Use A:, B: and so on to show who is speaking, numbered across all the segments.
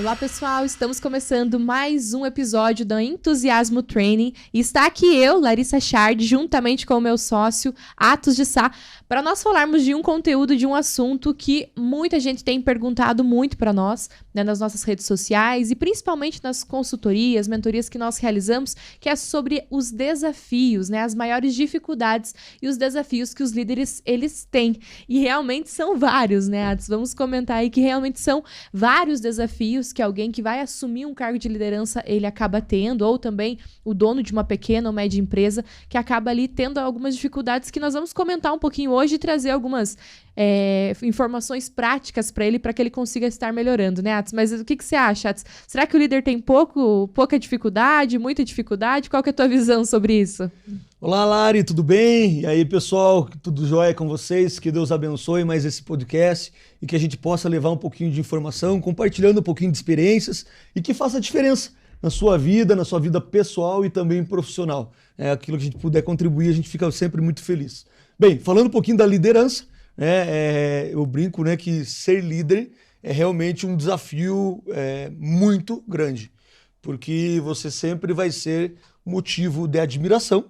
A: Olá pessoal, estamos começando mais um episódio da Entusiasmo Training e está aqui eu, Larissa Chard, juntamente com o meu sócio, Atos de Sá, para nós falarmos de um conteúdo, de um assunto que muita gente tem perguntado muito para nós, né, nas nossas redes sociais e principalmente nas consultorias, mentorias que nós realizamos, que é sobre os desafios, né, as maiores dificuldades e os desafios que os líderes eles têm. E realmente são vários, né, Atos? Vamos comentar aí que realmente são vários desafios que alguém que vai assumir um cargo de liderança ele acaba tendo, ou também o dono de uma pequena ou média empresa que acaba ali tendo algumas dificuldades que nós vamos comentar um pouquinho hoje e trazer algumas informações práticas para ele, para que ele consiga estar melhorando, né, Atos? Mas o que você acha, Atos? Será que o líder tem pouca dificuldade, muita dificuldade? Qual que é a tua visão sobre isso?
B: Olá, Lari, tudo bem? E aí, pessoal, tudo jóia com vocês? Que Deus abençoe mais esse podcast e que a gente possa levar um pouquinho de informação, compartilhando um pouquinho de experiências e que faça diferença na sua vida pessoal e também profissional. Aquilo que a gente puder contribuir, a gente fica sempre muito feliz. Bem, falando um pouquinho da liderança, eu brinco, né, que ser líder é realmente um desafio muito grande, porque você sempre vai ser motivo de admiração,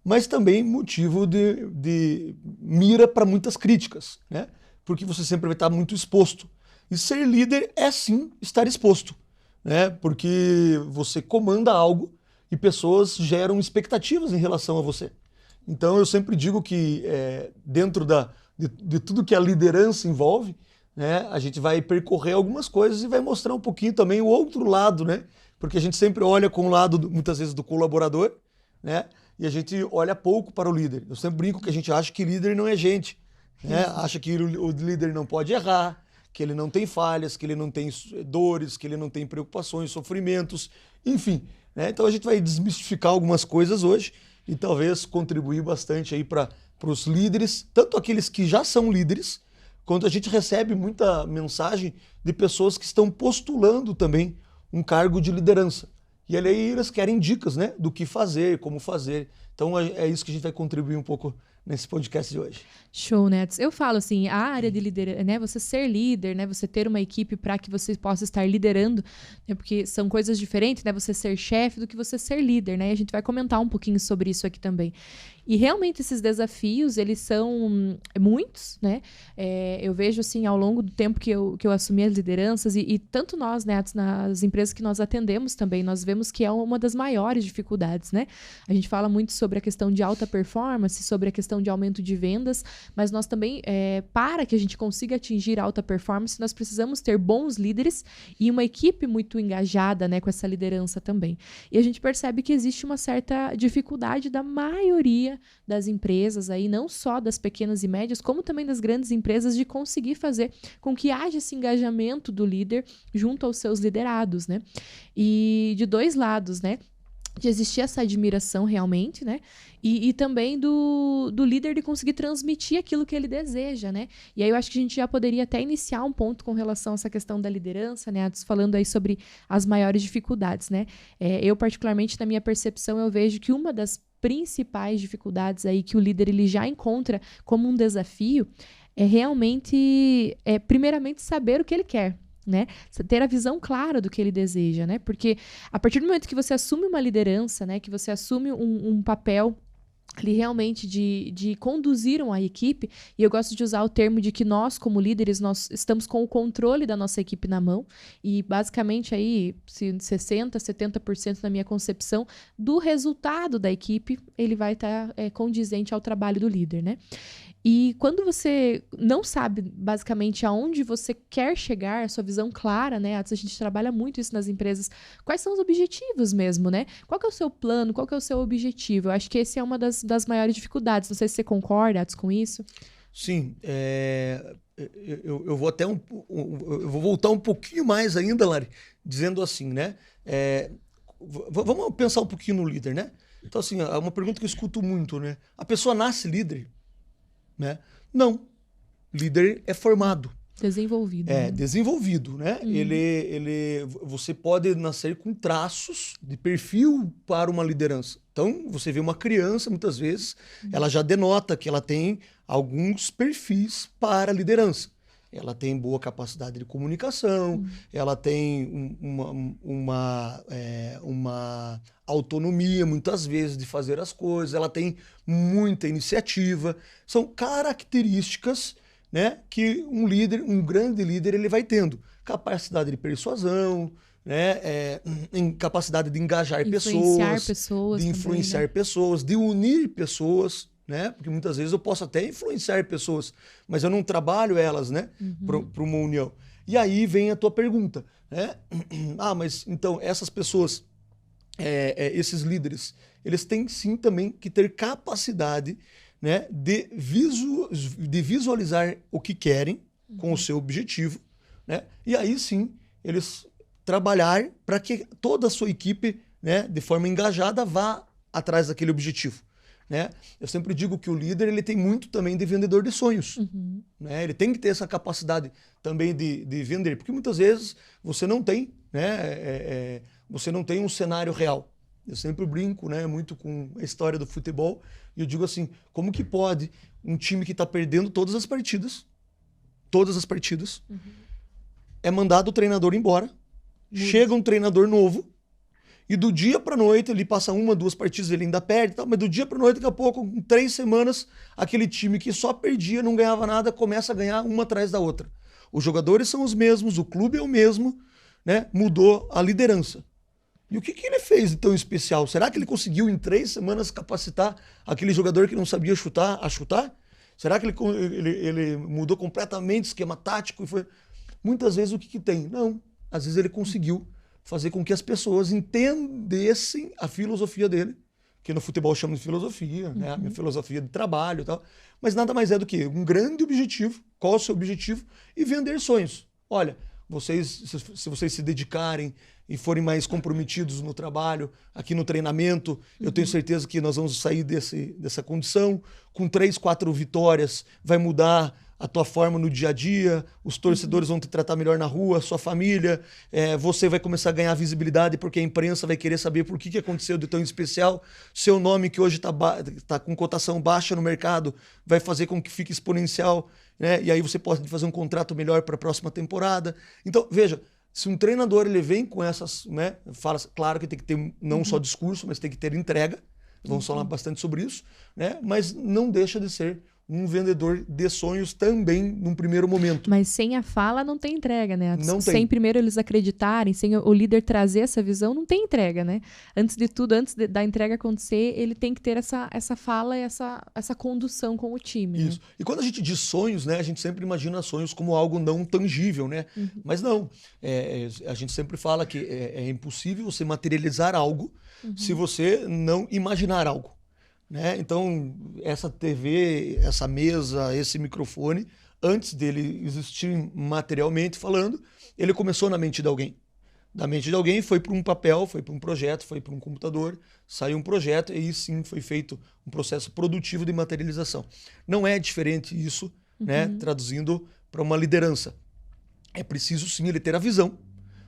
B: mas também motivo de mira para muitas críticas, né? Porque você sempre vai estar muito exposto. E ser líder é sim estar exposto, né? Porque você comanda algo e pessoas geram expectativas em relação a você. Então eu sempre digo que dentro de tudo que a liderança envolve, né, a gente vai percorrer algumas coisas e vai mostrar um pouquinho também o outro lado, né? Porque a gente sempre olha com o lado, muitas vezes, do colaborador, né? E a gente olha pouco para o líder. Eu sempre brinco que a gente acha que líder não é gente, né? Acha que o líder não pode errar, que ele não tem falhas, que ele não tem dores, que ele não tem preocupações, sofrimentos, enfim, né? Então a gente vai desmistificar algumas coisas hoje e talvez contribuir bastante aí para os líderes, tanto aqueles que já são líderes, quanto a gente recebe muita mensagem de pessoas que estão postulando também um cargo de liderança. E aí eles querem dicas, né, do que fazer, como fazer. Então é isso que a gente vai contribuir um pouco nesse podcast de hoje.
A: Show, Nets. Eu falo assim, a área de liderança, né, você ser líder, né, você ter uma equipe para que você possa estar liderando, né, porque são coisas diferentes, né, você ser chefe do que você ser líder, né, e a gente vai comentar um pouquinho sobre isso aqui também. E realmente esses desafios, eles são muitos, né? Eu vejo assim, ao longo do tempo que eu assumi as lideranças, e tanto nós, né, nas empresas que nós atendemos também, nós vemos que é uma das maiores dificuldades, né? A gente fala muito sobre a questão de alta performance, sobre a questão de aumento de vendas, mas nós também, para que a gente consiga atingir alta performance, nós precisamos ter bons líderes e uma equipe muito engajada, né, com essa liderança também. E a gente percebe que existe uma certa dificuldade da maioria das empresas aí, não só das pequenas e médias, como também das grandes empresas, de conseguir fazer com que haja esse engajamento do líder junto aos seus liderados, né? E de dois lados, né? De existir essa admiração realmente, né? E também do líder de conseguir transmitir aquilo que ele deseja, né? E aí eu acho que a gente já poderia até iniciar um ponto com relação a essa questão da liderança, né? Falando aí sobre as maiores dificuldades, né? Eu, particularmente, na minha percepção, eu vejo que uma das principais dificuldades aí que o líder ele já encontra como um desafio é realmente, primeiramente, saber o que ele quer, né? Ter a visão clara do que ele deseja, né? Porque a partir do momento que você assume uma liderança, né? Que você assume um papel ali realmente de conduzir uma equipe, e eu gosto de usar o termo de que nós, como líderes, nós estamos com o controle da nossa equipe na mão, e basicamente aí 60%, 70% na minha concepção do resultado da equipe, ele vai estar condizente ao trabalho do líder, né? E quando você não sabe, basicamente, aonde você quer chegar, a sua visão clara, né? A gente trabalha muito isso nas empresas. Quais são os objetivos mesmo, né? Qual que é o seu plano? Qual que é o seu objetivo? Eu acho que esse é uma das maiores dificuldades. Não sei se você concorda, Atos, com isso.
B: Sim. Eu vou até eu vou voltar um pouquinho mais ainda, Lari, dizendo assim, né? Vamos pensar um pouquinho no líder, né? Então, assim, é uma pergunta que eu escuto muito, né? A pessoa nasce líder? Né? Não. Líder é formado.
A: Desenvolvido.
B: Desenvolvido, né? Você pode nascer com traços de perfil para uma liderança. Então, você vê uma criança, muitas vezes, ela já denota que ela tem alguns perfis para a liderança. ela tem boa capacidade de comunicação, ela tem uma autonomia, muitas vezes, de fazer as coisas, ela tem muita iniciativa. São características, né, que um grande líder, ele vai tendo. Capacidade de persuasão, né, capacidade de engajar pessoas, de influenciar
A: também, né?
B: pessoas, de unir pessoas, né? Porque muitas vezes eu posso até influenciar pessoas, mas eu não trabalho elas, né, para uma união. E aí vem a tua pergunta, né? Mas então essas pessoas, esses líderes, eles têm sim também que ter capacidade, né, de visualizar o que querem com o seu objetivo, né? E aí sim eles trabalhar para que toda a sua equipe, né, de forma engajada, vá atrás daquele objetivo, né? Eu sempre digo que o líder, ele tem muito também de vendedor de sonhos, né? Ele tem que ter essa capacidade também de vender, porque muitas vezes você não tem, né, você não tem um cenário real. Eu sempre brinco, né, muito com a história do futebol, e eu digo assim, como que pode um time que está perdendo todas as partidas, é mandado o treinador embora, chega um treinador novo, e do dia para noite, ele passa 1, 2 partidas, ele ainda perde, tal, mas do dia para noite, daqui a pouco, em 3 semanas, aquele time que só perdia, não ganhava nada, começa a ganhar uma atrás da outra. Os jogadores são os mesmos, o clube é o mesmo, né? Mudou a liderança. E o que ele fez de tão especial? Será que ele conseguiu em 3 semanas capacitar aquele jogador que não sabia chutar a chutar? Será que ele mudou completamente o esquema tático? E foi... Muitas vezes o que tem? Não. Às vezes ele conseguiu fazer com que as pessoas entendessem a filosofia dele, que no futebol chama de filosofia, né? A minha filosofia de trabalho e tal. Mas nada mais é do que um grande objetivo. Qual é o seu objetivo? E vender sonhos. Olha, se vocês se dedicarem e forem mais comprometidos no trabalho, aqui no treinamento, eu tenho certeza que nós vamos sair dessa condição. Com 3, 4 vitórias, vai mudar a tua forma no dia a dia, os torcedores vão te tratar melhor na rua, sua família, você vai começar a ganhar visibilidade porque a imprensa vai querer saber por que aconteceu de tão especial. Seu nome, que hoje tá com cotação baixa no mercado, vai fazer com que fique exponencial, né? E aí você pode fazer um contrato melhor para a próxima temporada. Então, veja, se um treinador ele vem com essas, né, fala, claro que tem que ter não só discurso, mas tem que ter entrega. Vamos falar bastante sobre isso, né? Mas não deixa de ser um vendedor de sonhos também num primeiro momento.
A: Mas sem a fala não tem entrega, né?
B: Não
A: sem
B: tem.
A: primeiro eles acreditarem, sem o líder trazer essa visão, não tem entrega, né? Antes de tudo, da entrega acontecer, ele tem que ter essa fala e essa condução com o time.
B: Isso.
A: Né?
B: E quando a gente diz sonhos, né, a gente sempre imagina sonhos como algo não tangível, né? Mas não. A gente sempre fala que é impossível você materializar algo se você não imaginar algo. Né? Então, essa TV, essa mesa, esse microfone, antes dele existir materialmente falando, ele começou na mente de alguém. Da mente de alguém foi para um papel, foi para um projeto, foi para um computador, saiu um projeto e aí sim foi feito um processo produtivo de materialização. Não é diferente isso, né? Traduzindo para uma liderança. É preciso sim ele ter a visão.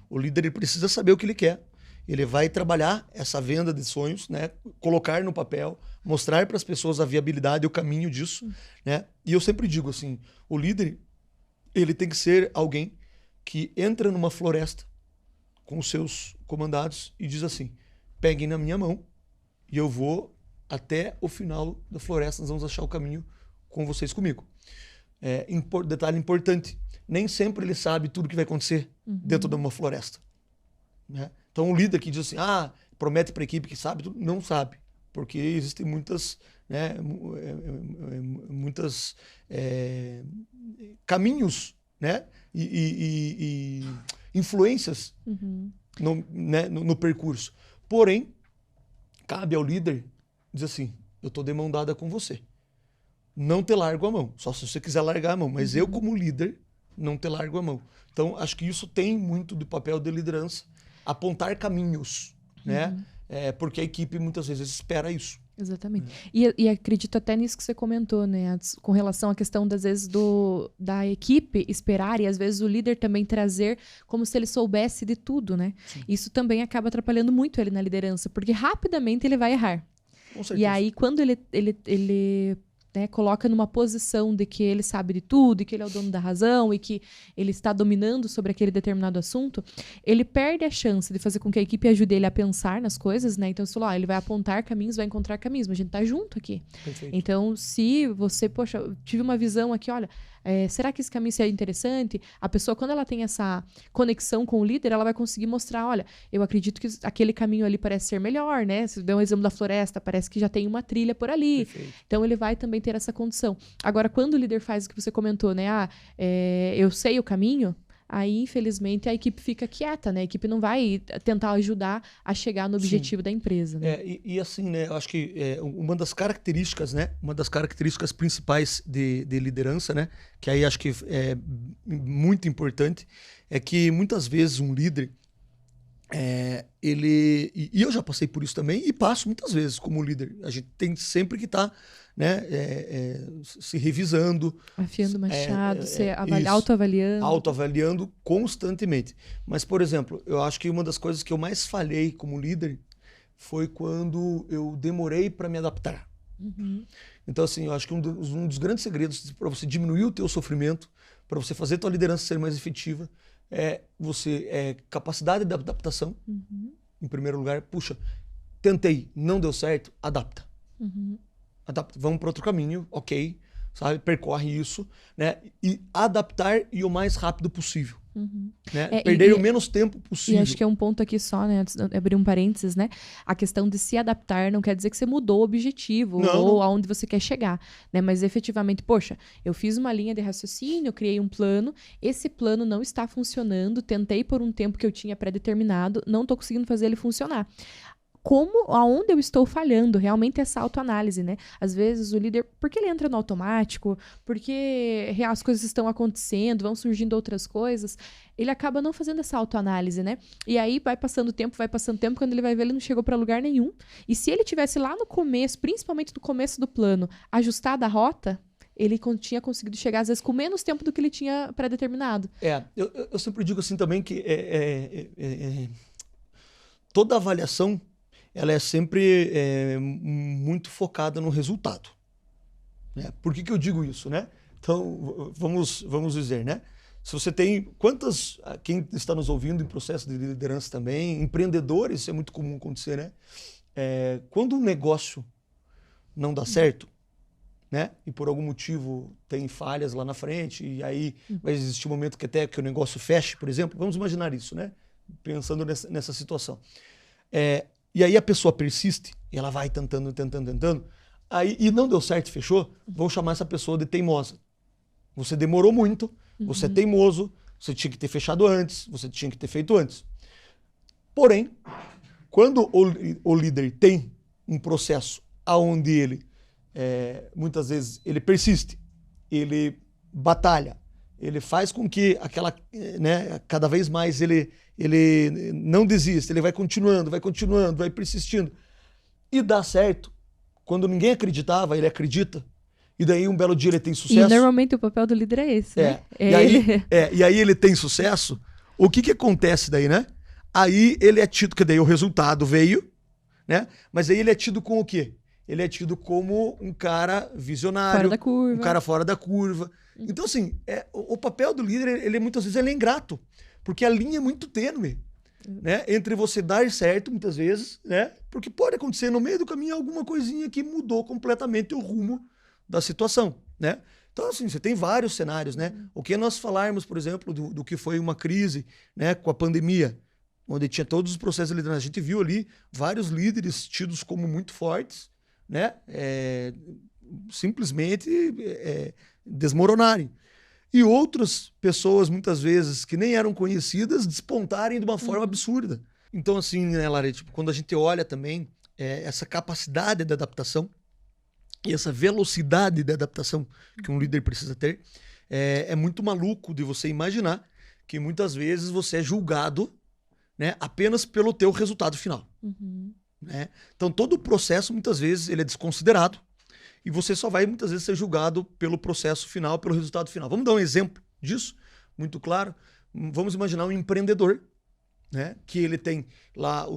B: O líder ele precisa saber o que ele quer. Ele vai trabalhar essa venda de sonhos, né? Colocar no papel, mostrar para as pessoas a viabilidade, o caminho disso, né? E eu sempre digo assim, o líder, ele tem que ser alguém que entra numa floresta com os seus comandados e diz assim, peguem na minha mão e eu vou até o final da floresta, nós vamos achar o caminho com vocês comigo. Detalhe importante, nem sempre ele sabe tudo que vai acontecer dentro de uma floresta, né? Então, um líder que diz assim, promete para a equipe que sabe, não sabe. Porque existem muitas, né, caminhos, né, e influências no percurso. Porém, cabe ao líder dizer assim, eu estou de mão dada com você. Não te largo a mão. Só se você quiser largar a mão. Mas eu, como líder, não te largo a mão. Então, acho que isso tem muito do papel de liderança. Apontar caminhos, né? Porque a equipe muitas vezes espera isso.
A: Exatamente. E acredito até nisso que você comentou, né? Com relação à questão, das vezes, da equipe esperar e às vezes o líder também trazer como se ele soubesse de tudo, né? Sim. Isso também acaba atrapalhando muito ele na liderança, porque rapidamente ele vai errar.
B: Com certeza.
A: E aí, quando ele né, coloca numa posição de que ele sabe de tudo, e que ele é o dono da razão, e que ele está dominando sobre aquele determinado assunto, ele perde a chance de fazer com que a equipe ajude ele a pensar nas coisas, né? Então, você falou, ele vai apontar caminhos, vai encontrar caminhos, mas a gente tá junto aqui.
B: Perfeito.
A: Então, se você, poxa, eu tive uma visão aqui, olha, será que esse caminho seria interessante? A pessoa, quando ela tem essa conexão com o líder, ela vai conseguir mostrar, olha, eu acredito que aquele caminho ali parece ser melhor, né? Se der um exemplo da floresta, parece que já tem uma trilha por ali.
B: Perfeito.
A: Então, ele vai também ter essa condição. Agora, quando o líder faz o que você comentou, né? Eu sei o caminho, aí, infelizmente, a equipe fica quieta, né? A equipe não vai tentar ajudar a chegar no objetivo da empresa, né?
B: E assim, né? Eu acho que uma das características, né? Uma das características principais de liderança, né? Que aí acho que é muito importante, é que muitas vezes um líder, e eu já passei por isso também, e passo muitas vezes como líder. A gente tem sempre que estar, né? Se revisando.
A: Afiando o machado,
B: isso.
A: autoavaliando.
B: Autoavaliando constantemente. Mas, por exemplo, eu acho que uma das coisas que eu mais falhei como líder foi quando eu demorei para me adaptar.
A: Uhum.
B: Então, assim, eu acho que um dos grandes segredos para você diminuir o teu sofrimento, para você fazer a tua liderança ser mais efetiva, capacidade de adaptação, em primeiro lugar. Puxa, tentei, não deu certo, adapta. Adapta, vamos para outro caminho, ok, sabe? Percorre isso, né? E adaptar e o mais rápido possível. Né? Perder o menos tempo possível.
A: E acho que é um ponto aqui só, né? Antes de abrir um parênteses, né? A questão de se adaptar não quer dizer que você mudou o objetivo ou aonde você quer chegar, né? Mas efetivamente, poxa, eu fiz uma linha de raciocínio, eu criei um plano, esse plano não está funcionando, tentei por um tempo que eu tinha pré-determinado, não estou conseguindo fazer ele funcionar. Aonde eu estou falhando, realmente essa autoanálise, né? Às vezes o líder, porque ele entra no automático, porque as coisas estão acontecendo, vão surgindo outras coisas, ele acaba não fazendo essa autoanálise, né? E aí vai passando tempo, quando ele vai ver, ele não chegou para lugar nenhum. E se ele tivesse lá no começo, principalmente no começo do plano, ajustado a rota, ele tinha conseguido chegar, às vezes, com menos tempo do que ele tinha pré-determinado.
B: Eu sempre digo assim também que toda avaliação ela é sempre muito focada no resultado. Né? Por que eu digo isso, né? Então, vamos dizer, né? Se você tem quem está nos ouvindo em processo de liderança também, empreendedores, isso é muito comum acontecer, né? Quando um negócio não dá certo, né? E por algum motivo tem falhas lá na frente, e aí vai existir um momento que até que o negócio feche, por exemplo, vamos imaginar isso, né? Pensando nessa situação. E aí a pessoa persiste, e ela vai tentando, e não deu certo, fechou, vão chamar essa pessoa de teimosa. Você demorou muito, você é teimoso, você tinha que ter fechado antes, você tinha que ter feito antes. Porém, quando o líder tem um processo onde ele, muitas vezes, ele persiste, ele batalha, ele faz com que cada vez mais ele não desista, ele vai continuando, vai persistindo. E dá certo. Quando ninguém acreditava, ele acredita. E daí um belo dia ele tem sucesso.
A: E normalmente o papel do líder é esse, né?
B: E aí ele tem sucesso. O que acontece daí, né? Aí ele é tido, que daí o resultado veio, né? Mas aí ele é tido com o quê? Ele é tido como um cara visionário.
A: Fora da curva.
B: Um cara fora da curva. Então, assim, o papel do líder, ele muitas vezes é ingrato. Porque a linha é muito tênue, né? Entre você dar certo, muitas vezes, né? Porque pode acontecer no meio do caminho alguma coisinha que mudou completamente o rumo da situação, né? Então, assim, você tem vários cenários, né? O que nós falarmos, por exemplo, do que foi uma crise, né, com a pandemia, onde tinha todos os processos de liderança. A gente viu ali vários líderes tidos como muito fortes, né? Simplesmente desmoronarem. E outras pessoas, muitas vezes, que nem eram conhecidas, despontarem de uma forma absurda. Então, assim, né, Lara, quando a gente olha também essa capacidade de adaptação e essa velocidade de adaptação que um líder precisa ter, é muito maluco de você imaginar que muitas vezes você é julgado, né, apenas pelo teu resultado final. Né? Então, todo o processo, muitas vezes, ele é desconsiderado. E você só vai, muitas vezes, ser julgado pelo processo final, pelo resultado final. Vamos dar um exemplo disso, muito claro. Vamos imaginar um empreendedor, né? Que ele tem lá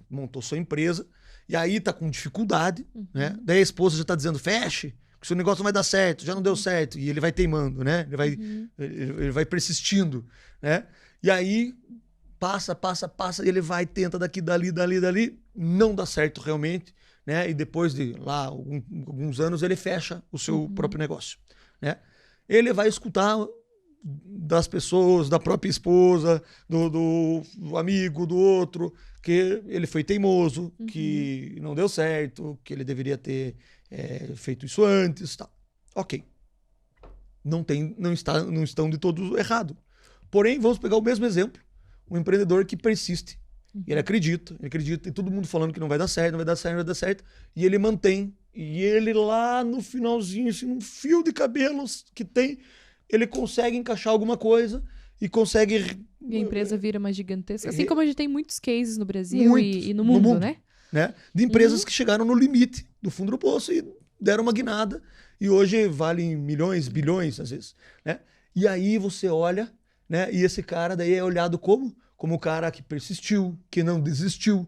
B: montou sua empresa, e aí tá com dificuldade, né? Daí a esposa já tá dizendo, feche, que seu negócio não vai dar certo, já não deu certo. E ele vai teimando, né? Ele vai persistindo, né? E aí passa, e ele vai, tenta daqui, dali, não dá certo realmente, né? E depois de lá alguns anos ele fecha o seu próprio negócio, né? Ele vai escutar das pessoas, da própria esposa, do amigo, do outro, que ele foi teimoso, que não deu certo, que ele deveria ter feito isso antes, tá? Ok. Não estão de todo errado. Porém, vamos pegar o mesmo exemplo, um empreendedor que persiste. E ele acredita, e todo mundo falando que não vai dar certo, e ele mantém. E ele lá no finalzinho, assim, num fio de cabelos que tem, ele consegue encaixar alguma coisa e consegue...
A: E a empresa vira mais gigantesca. Assim como a gente tem muitos cases no Brasil e no mundo, né?
B: De empresas que chegaram no limite do fundo do poço e deram uma guinada. E hoje valem milhões, bilhões, às vezes, né? E aí você olha, né? E esse cara daí é olhado como o cara que persistiu, que não desistiu,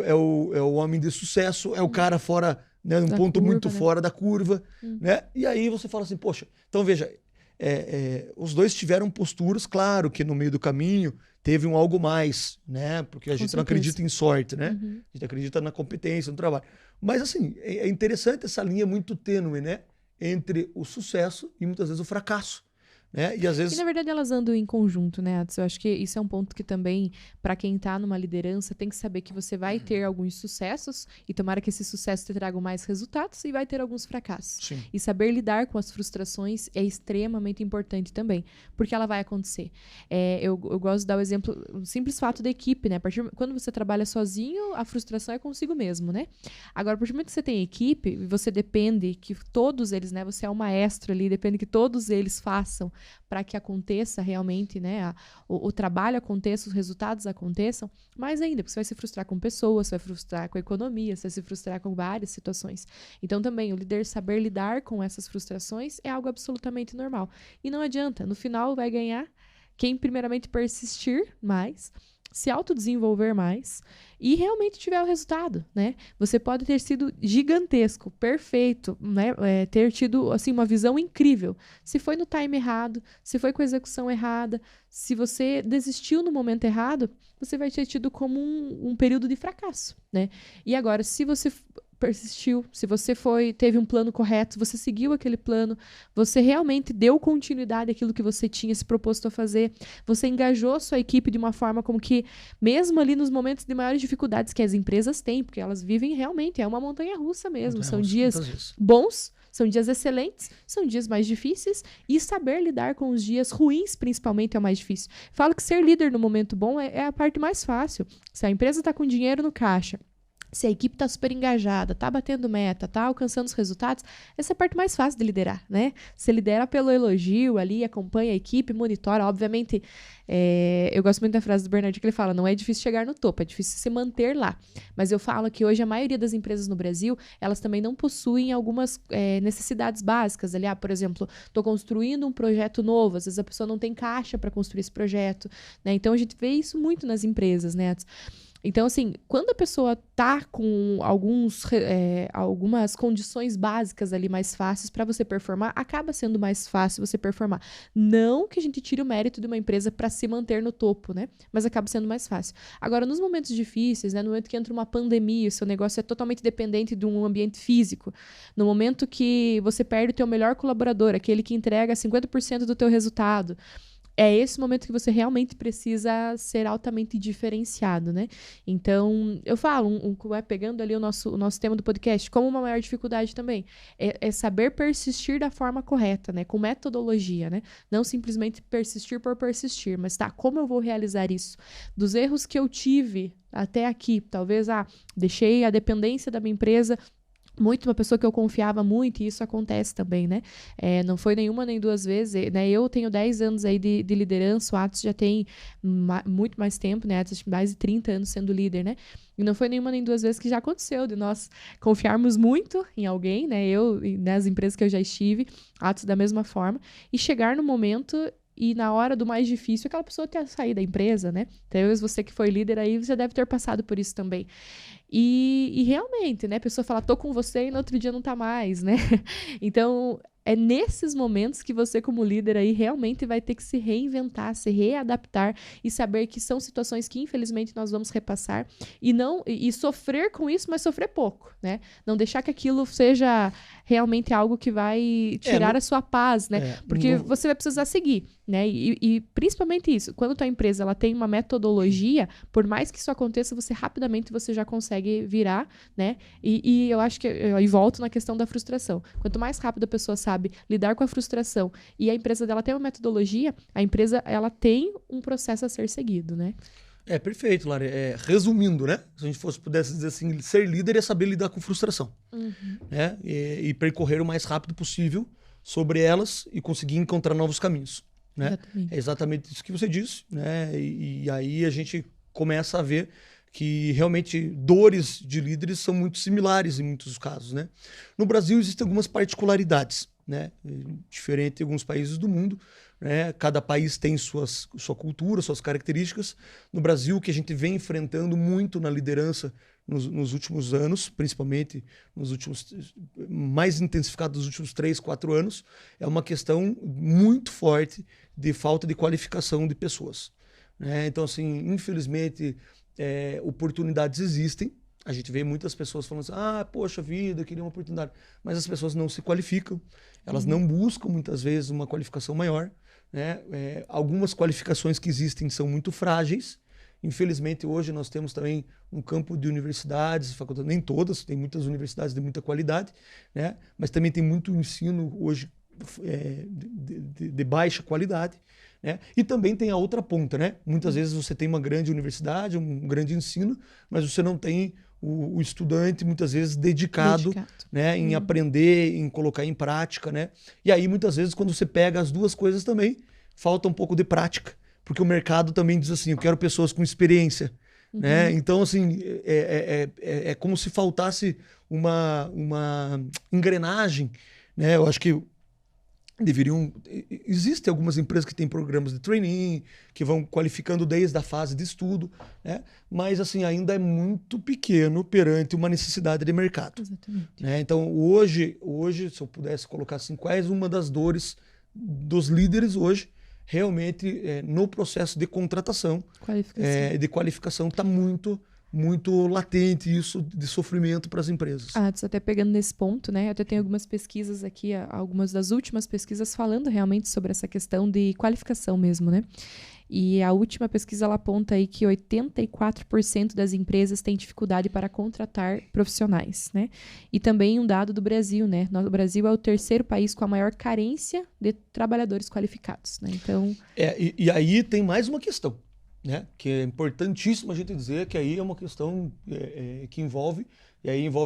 B: é o homem de sucesso, é o cara fora, né, um ponto curva, muito fora da curva, né? E aí você fala assim, poxa, então veja, os dois tiveram posturas, claro que no meio do caminho teve um algo mais, né? Porque a gente não acredita em sorte, né? A gente acredita na competência, no trabalho. Mas assim, é interessante essa linha muito tênue, né? Entre o sucesso e muitas vezes o fracasso. Né? E às vezes...
A: na verdade elas andam em conjunto, né, Atos? Eu acho que isso é um ponto que também, para quem tá numa liderança, tem que saber que você vai ter alguns sucessos, e tomara que esses sucessos te tragam mais resultados, e vai ter alguns fracassos.
B: Sim.
A: E saber lidar com as frustrações é extremamente importante também, porque ela vai acontecer. Eu gosto de dar o exemplo, o simples fato da equipe, né? Quando você trabalha sozinho, a frustração é consigo mesmo, né? Agora, a partir do momento que você tem equipe, e você depende que todos eles, né? Você é um maestro ali, depende que todos eles façam para que aconteça realmente, né, o trabalho aconteça, os resultados aconteçam, mais ainda, porque você vai se frustrar com pessoas, você vai frustrar com a economia, você vai se frustrar com várias situações. Então também, o líder saber lidar com essas frustrações é algo absolutamente normal. E não adianta, no final vai ganhar quem primeiramente persistir mais, se autodesenvolver mais e realmente tiver o resultado, né? Você pode ter sido gigantesco, perfeito, né? Ter tido, assim, uma visão incrível. Se foi no time errado, se foi com a execução errada, se você desistiu no momento errado, você vai ter tido como um período de fracasso, né? E agora, se você persistiu, se você teve um plano correto, você seguiu aquele plano, você realmente deu continuidade àquilo que você tinha se proposto a fazer, você engajou a sua equipe de uma forma como que, mesmo ali nos momentos de maiores dificuldades que as empresas têm, porque elas vivem realmente, é uma montanha-russa mesmo, são dias bons, são dias excelentes, são dias mais difíceis, e saber lidar com os dias ruins, principalmente, é o mais difícil. Falo que ser líder no momento bom é a parte mais fácil. Se a empresa está com dinheiro no caixa, se a equipe está super engajada, está batendo meta, está alcançando os resultados, essa é a parte mais fácil de liderar, né? Você lidera pelo elogio ali, acompanha a equipe, monitora. Obviamente, eu gosto muito da frase do Bernardinho que ele fala, não é difícil chegar no topo, é difícil se manter lá. Mas eu falo que hoje a maioria das empresas no Brasil, elas também não possuem algumas necessidades básicas. Ali, por exemplo, estou construindo um projeto novo, às vezes a pessoa não tem caixa para construir esse projeto, né? Então a gente vê isso muito nas empresas, né? Então, assim, quando a pessoa tá com algumas condições básicas ali mais fáceis para você performar, acaba sendo mais fácil você performar. Não que a gente tire o mérito de uma empresa para se manter no topo, né? Mas acaba sendo mais fácil. Agora, nos momentos difíceis, né? No momento que entra uma pandemia, o seu negócio é totalmente dependente de um ambiente físico. No momento que você perde o teu melhor colaborador, aquele que entrega 50% do teu resultado, é esse momento que você realmente precisa ser altamente diferenciado, né? Então, eu falo, pegando ali o nosso tema do podcast, como uma maior dificuldade também, é saber persistir da forma correta, né? Com metodologia, né? Não simplesmente persistir por persistir, mas como eu vou realizar isso? Dos erros que eu tive até aqui, talvez, deixei a dependência da minha empresa muito, uma pessoa que eu confiava muito, e isso acontece também, né? Não foi nenhuma nem duas vezes, né? Eu tenho 10 anos aí de liderança, o Atos já tem muito mais tempo, né? Atos mais de 30 anos sendo líder, né? E não foi nenhuma nem duas vezes que já aconteceu de nós confiarmos muito em alguém, né? Eu, nas empresas que eu já estive, Atos da mesma forma, e chegar no momento e na hora do mais difícil, aquela pessoa ter saído da empresa, né? Talvez você que foi líder aí, você deve ter passado por isso também. E realmente, né? A pessoa fala, tô com você e no outro dia não tá mais, né? Então, é nesses momentos que você, como líder aí, realmente vai ter que se reinventar, se readaptar e saber que são situações que, infelizmente, nós vamos repassar e sofrer com isso, mas sofrer pouco, né? Não deixar que aquilo seja realmente algo que vai tirar a sua paz, né? Porque você vai precisar seguir, né? E principalmente isso, quando a tua empresa ela tem uma metodologia, por mais que isso aconteça, rapidamente você já consegue virar, né? E eu acho que eu volto na questão da frustração. Quanto mais rápido a pessoa sabe lidar com a frustração e a empresa dela tem uma metodologia, a empresa ela tem um processo a ser seguido, né?
B: Perfeito, Lari. Resumindo, né? Se a gente pudesse dizer assim, ser líder é saber lidar com frustração. Né? E percorrer o mais rápido possível sobre elas e conseguir encontrar novos caminhos. Né?
A: Exatamente.
B: É exatamente isso que você disse. Né? E aí a gente começa a ver que realmente dores de líderes são muito similares em muitos casos. Né? No Brasil existem algumas particularidades, né? Diferente em alguns países do mundo. Né? Cada país tem sua cultura, suas características. No Brasil, o que a gente vem enfrentando muito na liderança nos últimos anos, principalmente mais intensificado nos últimos 3, 4 anos, é uma questão muito forte de falta de qualificação de pessoas. Né? Então, assim, infelizmente, oportunidades existem. A gente vê muitas pessoas falando assim, poxa vida, eu queria uma oportunidade. Mas as pessoas não se qualificam, elas não buscam muitas vezes uma qualificação maior. Né? Algumas qualificações que existem são muito frágeis. Infelizmente, hoje nós temos também um campo de universidades, faculdades, nem todas, tem muitas universidades de muita qualidade, né? Mas também tem muito ensino hoje de baixa qualidade. Né? E também tem a outra ponta, né? Muitas vezes você tem uma grande universidade, um grande ensino, mas você não tem o estudante muitas vezes dedicado. Né? Em aprender, em colocar em prática. Né? E aí muitas vezes quando você pega as duas coisas também, falta um pouco de prática, porque o mercado também diz assim, eu quero pessoas com experiência. Né? Então assim, é como se faltasse uma engrenagem. Né? Eu acho que existem algumas empresas que têm programas de training, que vão qualificando desde a fase de estudo, né? Mas assim, ainda é muito pequeno perante uma necessidade de mercado.
A: Exatamente.
B: Né? Então, hoje, se eu pudesse colocar assim, quais uma das dores dos líderes hoje, realmente no processo de contratação, de qualificação, está muito latente isso de sofrimento para as empresas.
A: Até pegando nesse ponto, né? Eu até tenho algumas pesquisas aqui, algumas das últimas pesquisas falando realmente sobre essa questão de qualificação mesmo, né? E a última pesquisa ela aponta aí que 84% das empresas têm dificuldade para contratar profissionais, né? E também um dado do Brasil, né? O Brasil é o terceiro país com a maior carência de trabalhadores qualificados, né? Então...
B: E aí tem mais uma questão. Né? Que é importantíssimo a gente dizer que aí é uma questão que envolve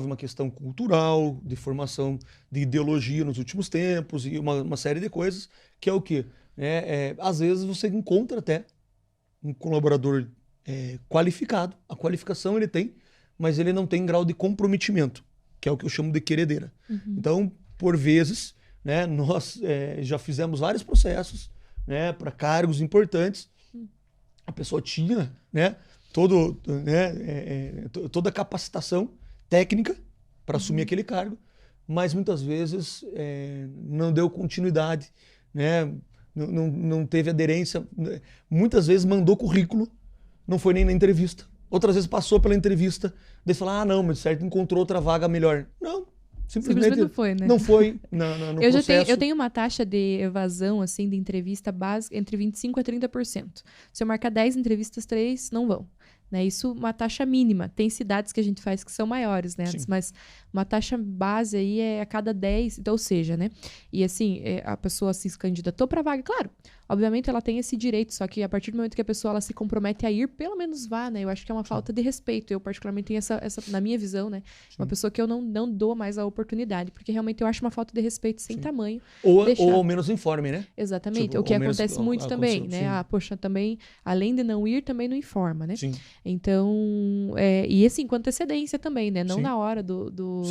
B: uma questão cultural, de formação de ideologia nos últimos tempos e uma série de coisas, que é o quê? Às vezes você encontra até um colaborador qualificado, a qualificação ele tem, mas ele não tem grau de comprometimento, que é o que eu chamo de queredeira. Então, por vezes, né, nós já fizemos vários processos, né, para cargos importantes. A pessoa tinha, né, toda a capacitação técnica para assumir aquele cargo, mas muitas vezes não deu continuidade, né, não teve aderência. Muitas vezes mandou currículo, não foi nem na entrevista. Outras vezes passou pela entrevista, daí fala, não, mas certo, encontrou outra vaga melhor. Não. Simplesmente
A: não foi, né?
B: Não foi no processo.
A: Eu tenho uma taxa de evasão, assim, de entrevista básica entre 25% a 30%. Se eu marcar 10 entrevistas, 3 não vão. Né? Isso uma taxa mínima. Tem cidades que a gente faz que são maiores, né? Mas uma taxa base aí é a cada 10, então, ou seja, né? E assim, a pessoa se candidatou para a vaga, claro, obviamente ela tem esse direito, só que a partir do momento que a pessoa ela se compromete a ir, pelo menos vá, né? Eu acho que é uma falta de respeito. Eu particularmente tenho essa na minha visão, né? Uma pessoa que eu não dou mais a oportunidade, porque realmente eu acho uma falta de respeito sem tamanho.
B: Ou ao menos informe, né?
A: Exatamente. Tipo, o que acontece muito também, né? Poxa, também, além de não ir, também não informa, né?
B: Sim.
A: Então, e assim, com antecedência também, né? Não na hora do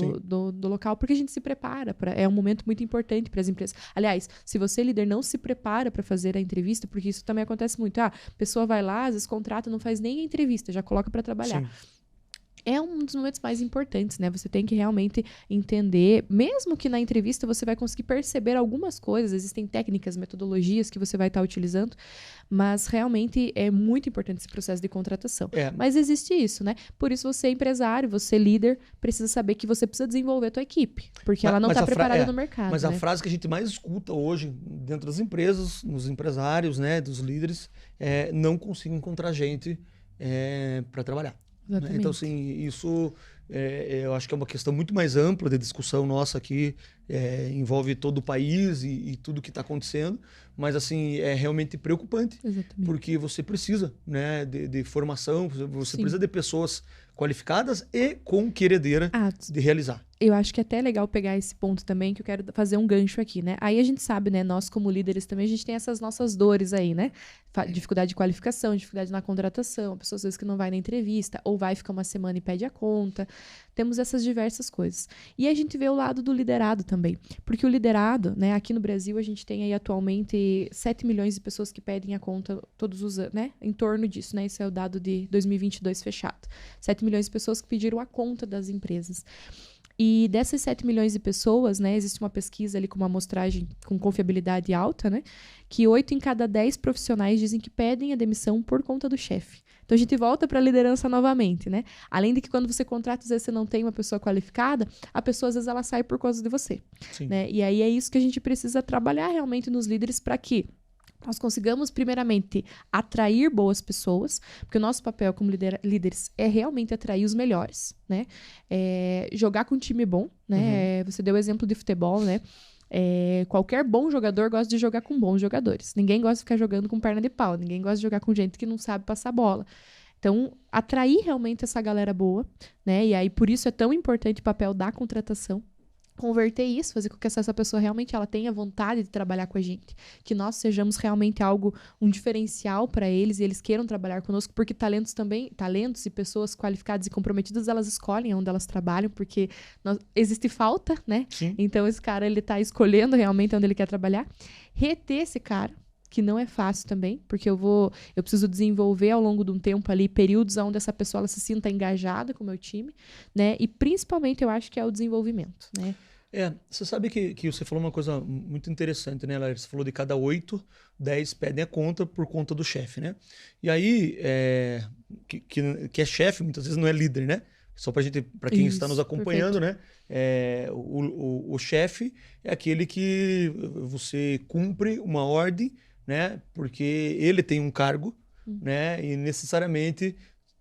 A: local, porque a gente se prepara. É um momento muito importante para as empresas. Aliás, se você, líder, não se prepara para fazer fazer a entrevista, porque isso também acontece muito. A pessoa vai lá, às vezes contrata, não faz nem a entrevista, já coloca para trabalhar. Sim. É um dos momentos mais importantes, né? Você tem que realmente entender, mesmo que na entrevista você vai conseguir perceber algumas coisas, existem técnicas, metodologias que você vai estar utilizando, mas realmente é muito importante esse processo de contratação. Mas existe isso, né? Por isso você é empresário, você é líder, precisa saber que você precisa desenvolver a tua equipe, porque ela não está preparada no mercado.
B: Mas
A: né?
B: A frase que a gente mais escuta hoje dentro das empresas, nos empresários, né, dos líderes, não consigo encontrar gente para trabalhar. Exatamente. Então, assim, isso eu acho que é uma questão muito mais ampla de discussão nossa aqui, envolve todo o país e tudo que está acontecendo, mas, assim, é realmente preocupante. Exatamente. Porque você precisa, né, de formação, você precisa de pessoas qualificadas e com queredeira de realizar.
A: Eu acho que é até legal pegar esse ponto também, que eu quero fazer um gancho aqui, né? Aí a gente sabe, né? Nós, como líderes também, a gente tem essas nossas dores aí, né? Dificuldade de qualificação, dificuldade na contratação, a pessoa às vezes que não vai na entrevista, ou vai ficar uma semana e pede a conta. Temos essas diversas coisas. E a gente vê o lado do liderado também. Porque o liderado, né? Aqui no Brasil, a gente tem aí atualmente 7 milhões de pessoas que pedem a conta todos os anos, né? Em torno disso, né? Esse é o dado de 2022 fechado. 7 milhões de pessoas que pediram a conta das empresas. E dessas 7 milhões de pessoas, né, existe uma pesquisa ali com uma amostragem com confiabilidade alta, né, que 8 em cada 10 profissionais dizem que pedem a demissão por conta do chefe. Então a gente volta para a liderança novamente, né? Além de que quando você contrata, às vezes você não tem uma pessoa qualificada, a pessoa às vezes ela sai por causa de você. Né? E aí é isso que a gente precisa trabalhar realmente nos líderes para que nós consigamos, primeiramente, atrair boas pessoas, porque o nosso papel como líderes é realmente atrair os melhores, né? Jogar com um time bom, né? Você deu o exemplo de futebol, né? Qualquer bom jogador gosta de jogar com bons jogadores. Ninguém gosta de ficar jogando com perna de pau, ninguém gosta de jogar com gente que não sabe passar bola. Então, atrair realmente essa galera boa, né? E aí, por isso é tão importante o papel da contratação, converter isso, fazer com que essa pessoa realmente ela tenha vontade de trabalhar com a gente, que nós sejamos realmente um diferencial para eles e eles queiram trabalhar conosco, porque talentos e pessoas qualificadas e comprometidas, elas escolhem onde elas trabalham, porque existe falta, né? Sim. Então esse cara, ele tá escolhendo realmente onde ele quer trabalhar. Reter esse cara, que não é fácil também, porque eu preciso desenvolver ao longo de um tempo ali períodos onde essa pessoa ela se sinta engajada com o meu time, né? E principalmente eu acho que é o desenvolvimento, né?
B: Você sabe que você falou uma coisa muito interessante, né, Larissa? Você falou de cada 8, 10 pedem a conta por conta do chefe, né? E aí, que é chefe, muitas vezes não é líder, né? Só para quem está nos acompanhando, perfeito. Né? O chefe é aquele que você cumpre uma ordem, né? Porque ele tem um cargo, né? E necessariamente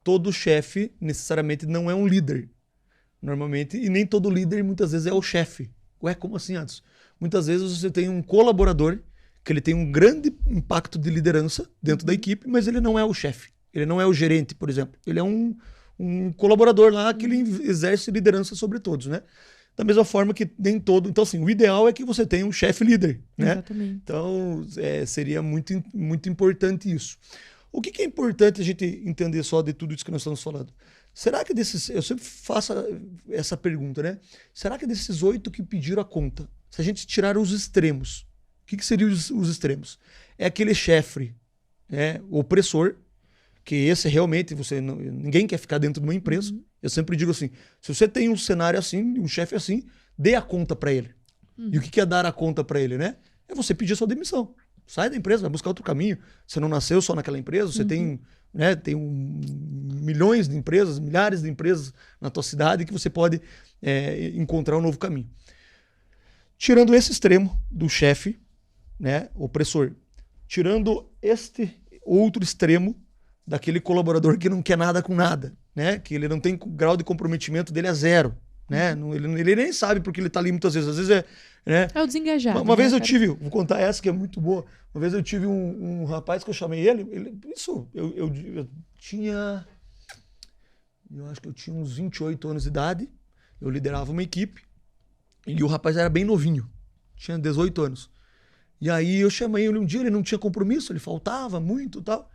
B: todo chefe necessariamente não é um líder. Normalmente, e nem todo líder muitas vezes é o chefe. Ué, como assim, Adson? Muitas vezes você tem um colaborador que ele tem um grande impacto de liderança dentro da equipe, mas ele não é o chefe. Ele não é o gerente, por exemplo. Ele é um colaborador lá que ele exerce liderança sobre todos, né? Da mesma forma que nem todo... Então, assim, o ideal é que você tenha um chefe líder, né? Exatamente. Então, seria muito, muito importante isso. O que é importante a gente entender só de tudo isso que nós estamos falando? Será que eu sempre faço essa pergunta, né? Será que desses 8 que pediram a conta, se a gente tirar os extremos, o que seriam os extremos? É aquele chefe, né, opressor, que esse realmente ninguém quer ficar dentro de uma empresa. Eu sempre digo assim, se você tem um cenário assim, um chefe assim, dê a conta para ele. E o que é dar a conta para ele, né? É você pedir a sua demissão. Sai da empresa, vai buscar outro caminho. Você não nasceu só naquela empresa, você tem milhões de empresas, milhares de empresas na tua cidade que você pode encontrar um novo caminho. Tirando esse extremo do chefe, né, opressor, tirando este outro extremo daquele colaborador que não quer nada com nada, né, que ele não tem grau de comprometimento dele a 0. Né? Ele nem sabe porque ele está ali muitas vezes. Às vezes né?
A: É o desengajado.
B: Uma vez eu tive, vou contar essa que é muito boa. Uma vez eu tive um rapaz que eu chamei eu tinha, eu acho que eu tinha uns 28 anos de idade, eu liderava uma equipe e o rapaz era bem novinho, tinha 18 anos. E aí eu chamei ele um dia, ele não tinha compromisso, ele faltava muito e tal.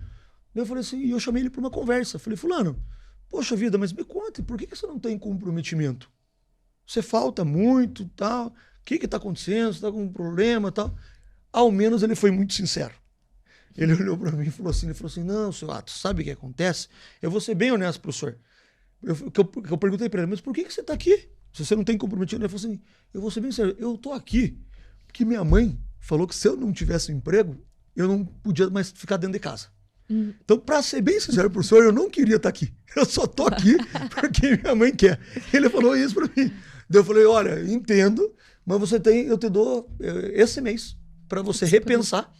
B: Eu falei assim, e eu chamei ele para uma conversa. Falei, fulano, poxa vida, mas me conte, por que você não tem comprometimento? Você falta muito, tal. O que está acontecendo? Você está com um problema, tal. Ao menos ele foi muito sincero. Ele olhou para mim e falou assim, não, seu Atos, sabe o que acontece? Eu vou ser bem honesto, professor. Eu perguntei para ele, mas por que você está aqui? Se você não tem comprometido, ele falou assim, eu vou ser bem sério, eu tô aqui porque minha mãe falou que se eu não tivesse um emprego, eu não podia mais ficar dentro de casa. Então, para ser bem sincero, professor, eu não queria estar aqui. Eu só tô aqui porque minha mãe quer. Ele falou isso para mim. Daí eu falei, olha, entendo, mas eu te dou esse mês para você repensar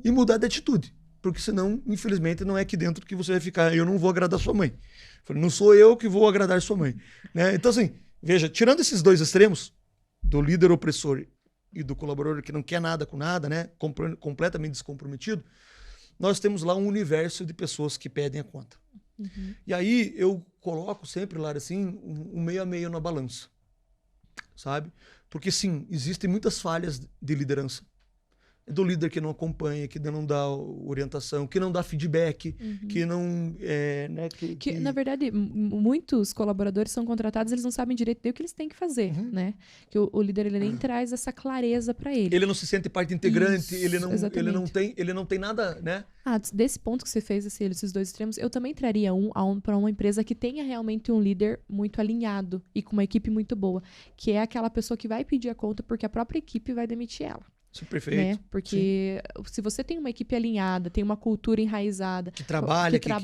B: e mudar de atitude. Porque senão, infelizmente, não é aqui dentro que você vai ficar. Eu não vou agradar sua mãe. Eu falei, não sou eu que vou agradar sua mãe. Né? Então, assim, veja, tirando esses dois extremos, do líder opressor e do colaborador que não quer nada com nada, né? Completamente descomprometido, nós temos lá um universo de pessoas que pedem a conta. E aí eu coloco sempre lá assim, um meio a meio na balança, sabe? Porque sim, existem muitas falhas de liderança. Do líder que não acompanha, que não dá orientação, que não dá feedback, que não... né,
A: que, na verdade, muitos colaboradores são contratados, eles não sabem direito o que eles têm que fazer, né? Que o líder ele nem traz essa clareza para ele.
B: Ele não se sente parte integrante,
A: Isso,
B: ele não tem nada, né?
A: Desse ponto que você fez, esses dois extremos, eu também traria para uma empresa que tenha realmente um líder muito alinhado e com uma equipe muito boa, que é aquela pessoa que vai pedir a conta porque a própria equipe vai demitir ela.
B: Isso é perfeito.
A: Né? Porque se você tem uma equipe alinhada, tem uma cultura enraizada,
B: que trabalha,
A: que é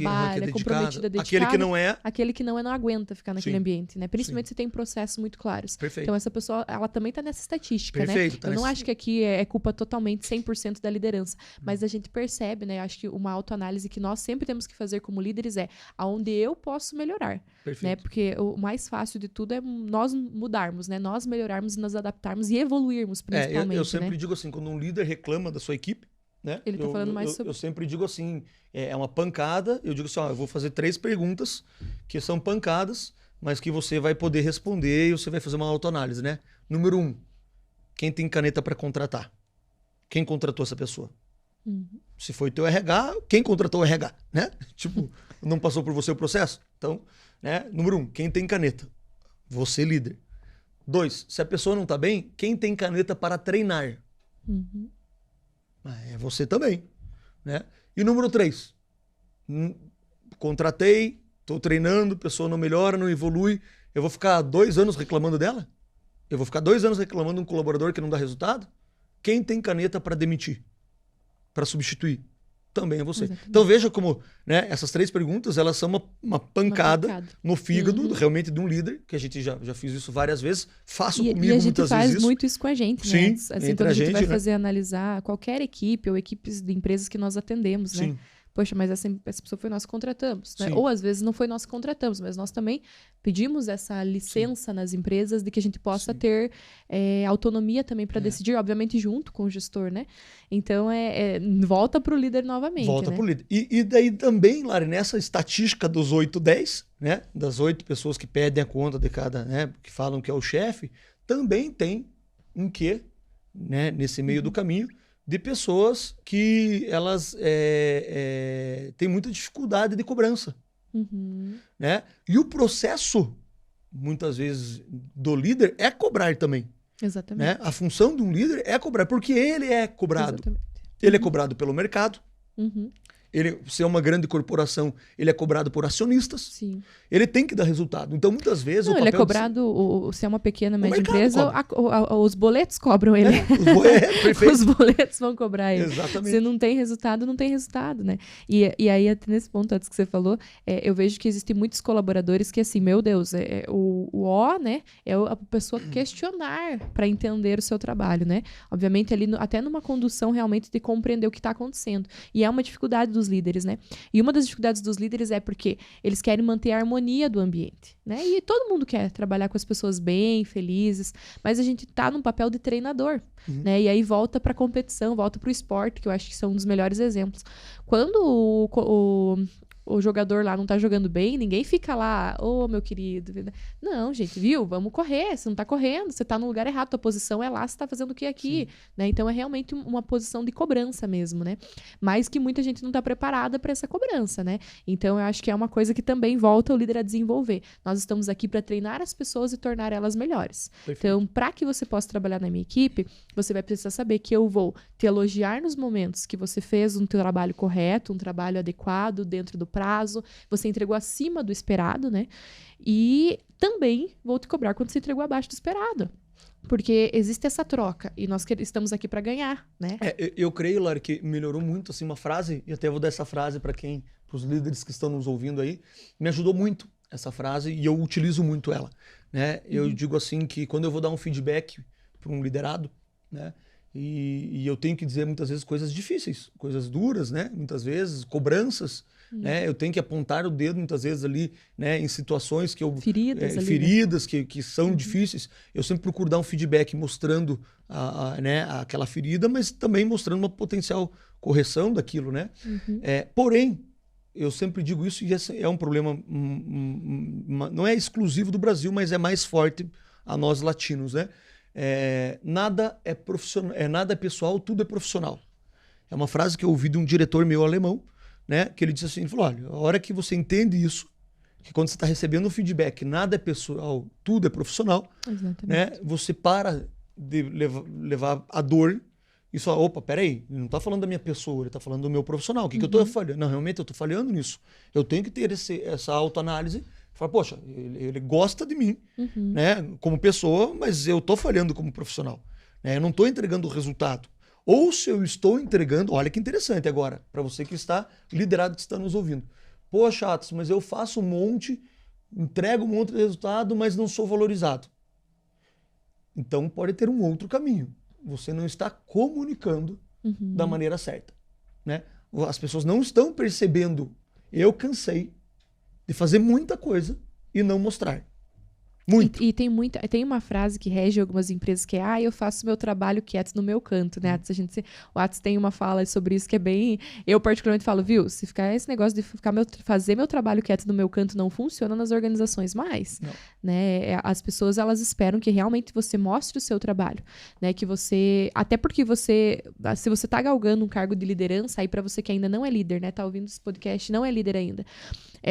A: comprometida, dedicada, aquele que não aguenta ficar naquele ambiente, né? Principalmente se tem processos muito claros.
B: Perfeito.
A: Então essa pessoa, ela também está nessa estatística,
B: perfeito,
A: né? Eu não acho que aqui é culpa totalmente 100% da liderança, mas a gente percebe, né? Acho que uma autoanálise que nós sempre temos que fazer como líderes é aonde eu posso melhorar, né? Porque o mais fácil de tudo é nós mudarmos, né? Nós melhorarmos, nos adaptarmos e evoluirmos, principalmente,
B: eu sempre
A: né?
B: digo assim, quando um líder reclama da sua equipe, né?
A: Ele tá falando mais sobre...
B: Eu sempre digo assim, é uma pancada, eu digo assim, ó, eu vou fazer 3 perguntas que são pancadas, mas que você vai poder responder e você vai fazer uma autoanálise, né? Número 1, quem tem caneta para contratar? Quem contratou essa pessoa? Se foi teu RH, quem contratou o RH, né? Tipo, não passou por você o processo? Então, né? Número 1, quem tem caneta? Você, líder. 2, se a pessoa não tá bem, quem tem caneta para treinar? É você também, né? E número 3, contratei, estou treinando, a pessoa não melhora, não evolui, eu vou ficar 2 anos reclamando dela? Eu vou ficar 2 anos reclamando de um colaborador que não dá resultado? Quem tem caneta para demitir? Para substituir? Também é você. Exatamente. Então veja como, né, essas 3 perguntas, elas são uma pancada no fígado realmente de um líder, que a gente já fez isso várias vezes, faço comigo muitas vezes. E a gente faz
A: muito isso com a gente,
B: né?
A: Sim, assim, quando a gente vai fazer analisar qualquer equipe ou equipes de empresas que nós atendemos, né?
B: Sim.
A: Poxa, mas essa pessoa foi nós que contratamos, né? Ou às vezes não foi nós que contratamos, mas nós também pedimos essa licença nas empresas de que a gente possa ter autonomia também para decidir, obviamente junto com o gestor, né? Então, volta para o líder novamente.
B: Volta
A: né?
B: para o líder. E daí também, Lari, nessa estatística dos 8-10, né? Das 8 pessoas que pedem a conta de cada, né? Que falam que é o chefe, também tem um quê, né? Nesse meio do caminho, de pessoas que elas têm muita dificuldade de cobrança. Né? E o processo, muitas vezes, do líder é cobrar também.
A: Exatamente.
B: Né? A função de um líder é cobrar, porque ele é cobrado.
A: Exatamente.
B: Ele é cobrado pelo mercado. Se é uma grande corporação, ele é cobrado por acionistas.
A: Sim.
B: Ele tem que dar resultado. Então, muitas vezes...
A: ele é cobrado, se é uma pequena, média empresa, os boletos cobram ele. Os boletos vão cobrar ele.
B: Exatamente.
A: Se não tem resultado, não tem resultado, né? E aí, até nesse ponto antes que você falou, eu vejo que existem muitos colaboradores que, assim, meu Deus, né? É a pessoa questionar para entender o seu trabalho, né? Obviamente, ali, até numa condução realmente de compreender o que está acontecendo. E é uma dificuldade dos líderes, né? E uma das dificuldades dos líderes é porque eles querem manter a harmonia do ambiente, né? E todo mundo quer trabalhar com as pessoas bem, felizes, mas a gente tá num papel de treinador, né? E aí volta pra competição, volta pro esporte, que eu acho que são um dos melhores exemplos. Quando o jogador lá não tá jogando bem, ninguém fica lá, ô, meu querido. Não, gente, viu? Vamos correr. Você não tá correndo, você tá no lugar errado, tua posição é lá, você tá fazendo o que aqui? Né? Então é realmente uma posição de cobrança mesmo, né? Mas que muita gente não tá preparada para essa cobrança, né? Então eu acho que é uma coisa que também volta o líder a desenvolver. Nós estamos aqui para treinar as pessoas e tornar elas melhores.
B: Perfeito.
A: Então, para que você possa trabalhar na minha equipe, você vai precisar saber que eu vou te elogiar nos momentos que você fez um trabalho correto, um trabalho adequado, dentro do prazo, você entregou acima do esperado, né? E também vou te cobrar quando você entregou abaixo do esperado. Porque existe essa troca e nós estamos aqui para ganhar, né?
B: Eu creio, Lari, que melhorou muito assim, uma frase, e até vou dar essa frase para os líderes que estão nos ouvindo aí, me ajudou muito essa frase e eu utilizo muito ela, né? Eu digo assim que quando eu vou dar um feedback para um liderado, né? E eu tenho que dizer muitas vezes coisas difíceis, coisas duras, né? Muitas vezes, cobranças, né? Eu tenho que apontar o dedo muitas vezes ali, né? Em situações que eu...
A: Feridas
B: que são difíceis. Eu sempre procuro dar um feedback mostrando né? Aquela ferida, mas também mostrando uma potencial correção daquilo, né? Porém, eu sempre digo isso e esse é um problema, não é exclusivo do Brasil, mas é mais forte a nós latinos, né? Nada é profissional, nada é pessoal, tudo é profissional. É uma frase que eu ouvi de um diretor meu alemão, né? Que ele disse assim, ele falou, olha, a hora que você entende isso, que quando você está recebendo um feedback, nada é pessoal, tudo é profissional, né? Você para de levar a dor e só, opa, peraí, ele não está falando da minha pessoa, ele está falando do meu profissional. O que eu estou falhando? Não, realmente eu estou falhando nisso. Eu tenho que ter essa autoanálise. Fala, poxa, ele gosta de mim, né, como pessoa, mas eu estou falhando como profissional. Né? Eu não estou entregando o resultado. Ou se eu estou entregando, olha que interessante agora, para você que está liderado, que está nos ouvindo. Poxa, Atos, mas eu faço um monte, entrego um monte de resultado, mas não sou valorizado. Então pode ter um outro caminho. Você não está comunicando da maneira certa. Né? As pessoas não estão percebendo. Eu cansei de fazer muita coisa e não mostrar. Muito.
A: E tem uma frase que rege algumas empresas que é, eu faço meu trabalho quieto no meu canto, né? O Atos tem uma fala sobre isso que é bem... Eu particularmente falo, viu, se ficar esse negócio de fazer meu trabalho quieto no meu canto não funciona nas organizações mais, né? As pessoas, elas esperam que realmente você mostre o seu trabalho, né? Que você... Até porque se você tá galgando um cargo de liderança, aí pra você que ainda não é líder, né? Tá ouvindo esse podcast, não é líder ainda.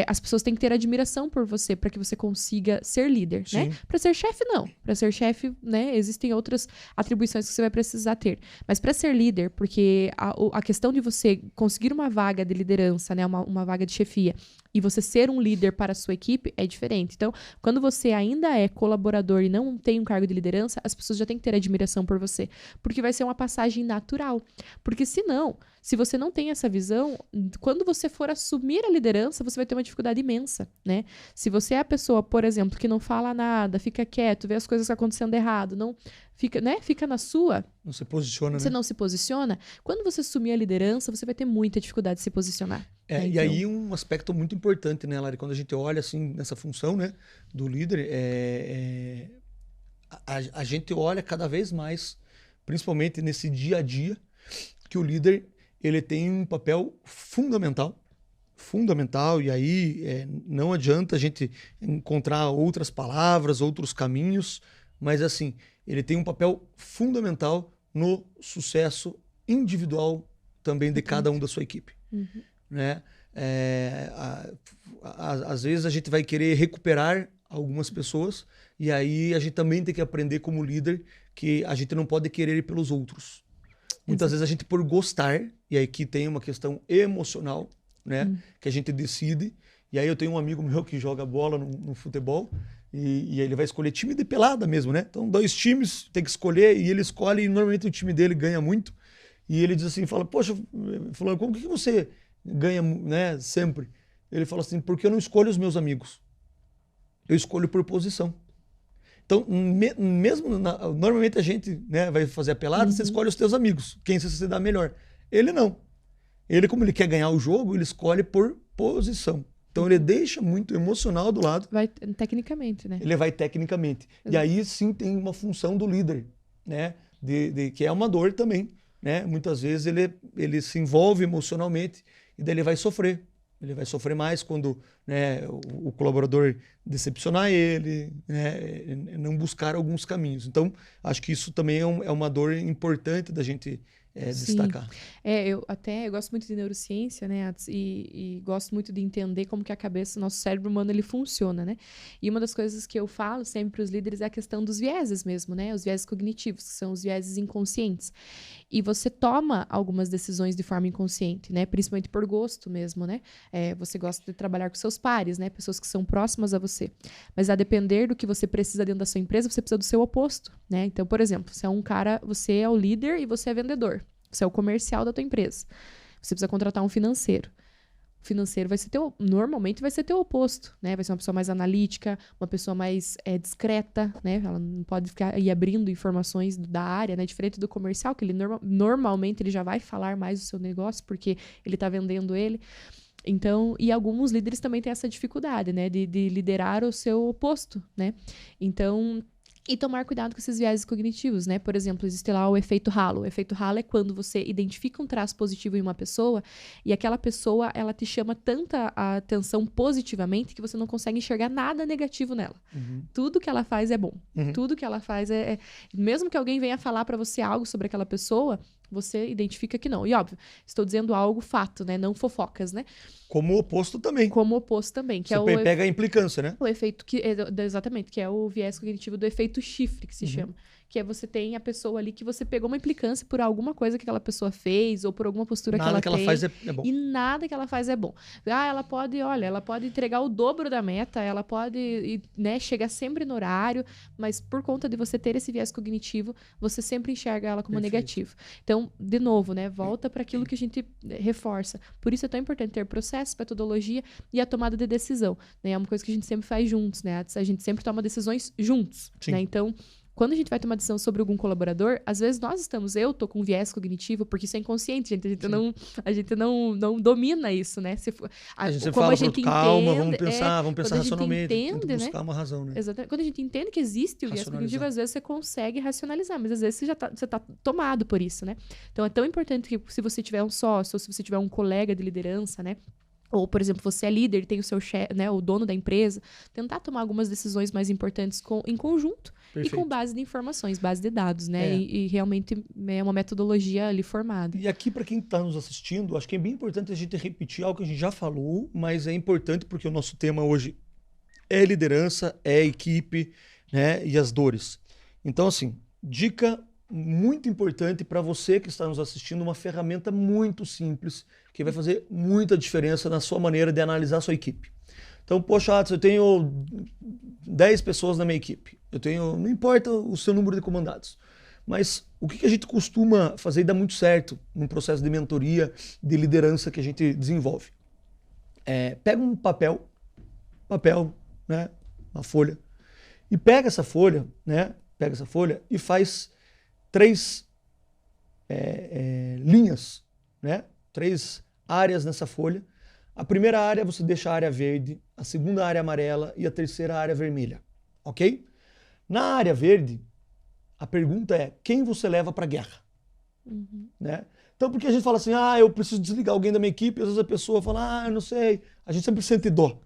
A: As pessoas têm que ter admiração por você para que você consiga ser líder. Né? Para ser chefe, não. Para ser chefe, né, existem outras atribuições que você vai precisar ter. Mas para ser líder, porque a questão de você conseguir uma vaga de liderança, né, uma vaga de chefia, e você ser um líder para a sua equipe é diferente. Então, quando você ainda é colaborador e não tem um cargo de liderança, as pessoas já têm que ter admiração por você. Porque vai ser uma passagem natural. Porque senão, se você não tem essa visão, quando você for assumir a liderança, você vai ter uma dificuldade imensa, né? Se você é a pessoa, por exemplo, que não fala nada, fica quieto, vê as coisas acontecendo errado, não fica, né? Fica na sua.
B: Não se posiciona,
A: Você
B: né?
A: não se posiciona. Quando você assumir a liderança, você vai ter muita dificuldade de se posicionar.
B: E aí um aspecto muito importante, né, Lari? Quando a gente olha assim nessa função, né, do líder, a gente olha cada vez mais, principalmente nesse dia a dia, que o líder ele tem um papel fundamental, e aí não adianta a gente encontrar outras palavras, outros caminhos, mas assim, ele tem um papel fundamental no sucesso individual também de cada um da sua equipe. Né? Às vezes a gente vai querer recuperar algumas pessoas e aí a gente também tem que aprender como líder que a gente não pode querer ir pelos outros. Muitas vezes a gente por gostar, e aí aqui tem uma questão emocional, né? Que a gente decide. E aí eu tenho um amigo meu que joga bola no futebol e ele vai escolher time de pelada mesmo, né? Então 2 times, tem que escolher e ele escolhe e normalmente o time dele ganha muito. E ele diz assim, fala, poxa, fulano, como que você ganha, né, sempre? Ele fala assim, porque eu não escolho os meus amigos. Eu escolho por posição. Então, normalmente a gente, né, vai fazer a pelada, você escolhe os teus amigos, quem você se dá melhor. Ele não. Ele, como ele quer ganhar o jogo, ele escolhe por posição. Então ele deixa muito emocional do lado.
A: Vai tecnicamente, né?
B: Ele vai tecnicamente. E aí sim tem uma função do líder, né? Que é uma dor também, né? Muitas vezes ele se envolve emocionalmente e daí ele vai sofrer. Ele vai sofrer mais quando, né, o colaborador decepcionar ele, né, não buscar alguns caminhos. Então, acho que isso também é uma dor importante da gente destacar.
A: Eu gosto muito de neurociência, né, e gosto muito de entender como que a cabeça, nosso cérebro humano, ele funciona, né? E uma das coisas que eu falo sempre para os líderes é a questão dos vieses mesmo, né? Os vieses cognitivos, que são os vieses inconscientes. E você toma algumas decisões de forma inconsciente, né? Principalmente por gosto mesmo, né? Você gosta de trabalhar com seus pares, né? Pessoas que são próximas a você. Mas a depender do que você precisa dentro da sua empresa, você precisa do seu oposto, né? Então, por exemplo, você é o líder e você é vendedor. Você é o comercial da tua empresa. Você precisa contratar um financeiro. O financeiro normalmente vai ser teu oposto, né? Vai ser uma pessoa mais analítica, uma pessoa mais discreta, né? Ela não pode ficar aí abrindo informações da área, né? Diferente do comercial, que ele normalmente ele já vai falar mais do seu negócio, porque ele está vendendo ele. Então, e alguns líderes também têm essa dificuldade, né? De liderar o seu oposto, né? Então, e tomar cuidado com esses viéses cognitivos, né? Por exemplo, existe lá o efeito halo. O efeito halo é quando você identifica um traço positivo em uma pessoa e aquela pessoa, ela te chama tanta a atenção positivamente que você não consegue enxergar nada negativo nela.
B: Uhum.
A: Tudo que ela faz é bom.
B: Uhum.
A: Tudo que ela faz Mesmo que alguém venha falar pra você algo sobre aquela pessoa, você identifica que não. E óbvio, estou dizendo algo fato, né? Não fofocas, né?
B: Como oposto também.
A: Como oposto também. Que
B: você pega a implicância, né?
A: O efeito exatamente, que é o viés cognitivo do efeito chifre, que se chama. Que é você tem a pessoa ali que você pegou uma implicância por alguma coisa que aquela pessoa fez ou por alguma postura que ela tem.
B: Nada que ela faz é bom.
A: E nada que ela faz é bom. Ela pode entregar o dobro da meta, ela pode, né, chegar sempre no horário, mas por conta de você ter esse viés cognitivo, você sempre enxerga ela como negativo. Então, de novo, né, volta para aquilo que a gente reforça. Por isso é tão importante ter processo, metodologia e a tomada de decisão, né? É uma coisa que a gente sempre faz juntos, né? A gente sempre toma decisões juntos, né? Então, quando a gente vai tomar decisão sobre algum colaborador, às vezes eu tô com viés cognitivo, porque isso é inconsciente, a gente não domina isso, né?
B: A gente sempre fala, calma, vamos pensar racionalmente,
A: entende,
B: buscar uma razão, né?
A: Exatamente. Quando a gente entende que existe o viés cognitivo, às vezes você consegue racionalizar, mas às vezes você tá tomado por isso, né? Então é tão importante que se você tiver um sócio, ou se você tiver um colega de liderança, né? Ou, por exemplo, você é líder, tem o seu chefe, né, o dono da empresa, tentar tomar algumas decisões mais importantes em conjunto. Perfeito. E com base de informações, base de dados, né? E realmente é uma metodologia ali formada.
B: E aqui, para quem está nos assistindo, acho que é bem importante a gente repetir algo que a gente já falou, mas é importante porque o nosso tema hoje é liderança, é equipe, né? E as dores. Então, assim, dica muito importante para você que está nos assistindo, uma ferramenta muito simples que vai fazer muita diferença na sua maneira de analisar a sua equipe. Então, poxa, eu tenho 10 pessoas na minha equipe. Não importa o seu número de comandados. Mas o que a gente costuma fazer e dá muito certo num processo de mentoria, de liderança que a gente desenvolve? Pega um papel, né, uma folha, e pega essa folha e faz 3 linhas, né? 3 áreas nessa folha. A primeira área você deixa a área verde, a segunda área amarela e a terceira área vermelha, ok? Na área verde, a pergunta é quem você leva para a guerra? Né? Então, porque a gente fala assim, eu preciso desligar alguém da minha equipe, às vezes a pessoa fala, eu não sei, a gente sempre sente dó.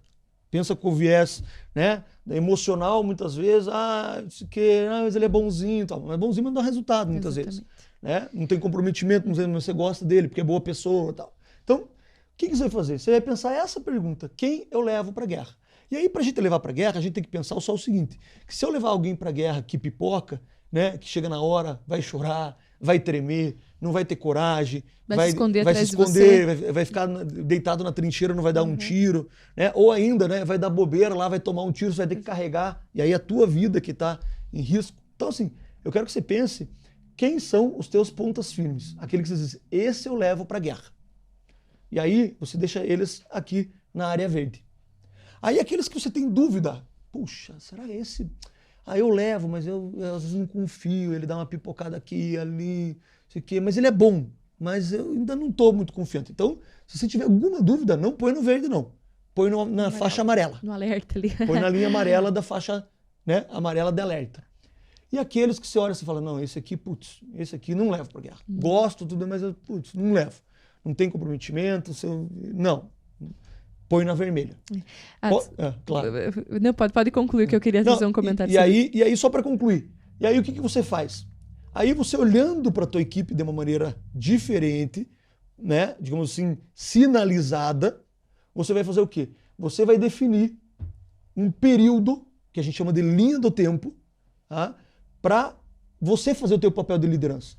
B: Pensa com o viés, né, emocional muitas vezes, mas ele é bonzinho, tal. Mas bonzinho não dá resultado muitas vezes. Né? Não tem comprometimento, não sei, você gosta dele porque é boa pessoa, tal. Então, o que você vai fazer? Você vai pensar essa pergunta, quem eu levo para a guerra? E aí, para a gente levar para a guerra, a gente tem que pensar só o seguinte, que se eu levar alguém para a guerra que pipoca, né, que chega na hora, vai chorar, vai tremer, não vai ter coragem, vai se esconder, vai ficar deitado na trincheira, não vai dar um tiro, né? Ou ainda, né, vai dar bobeira lá, vai tomar um tiro, você vai ter que carregar, e aí a tua vida que está em risco. Então, assim, eu quero que você pense quem são os teus pontas firmes, aquele que você diz, esse eu levo para a guerra. E aí você deixa eles aqui na área verde. Aí aqueles que você tem dúvida, puxa, será esse? Eu levo, mas eu às vezes não confio, ele dá uma pipocada aqui, ali, sei o quê, mas ele é bom, mas eu ainda não estou muito confiante. Então, se você tiver alguma dúvida, não põe no verde, não. Põe na faixa amarela.
A: No alerta ali.
B: Põe na linha amarela da faixa, né, amarela de alerta. E aqueles que você olha e fala, não, esse aqui não levo para guerra. Gosto, tudo, mas não levo. Não tem comprometimento, não. põe na vermelha. Claro.
A: Não, pode concluir que eu queria fazer um comentário.
B: E aí, só para concluir, e aí o que você faz? Aí você olhando para a tua equipe de uma maneira diferente, né, digamos assim, sinalizada, você vai fazer o quê? Você vai definir um período, que a gente chama de linha do tempo, tá? Para você fazer o teu papel de liderança.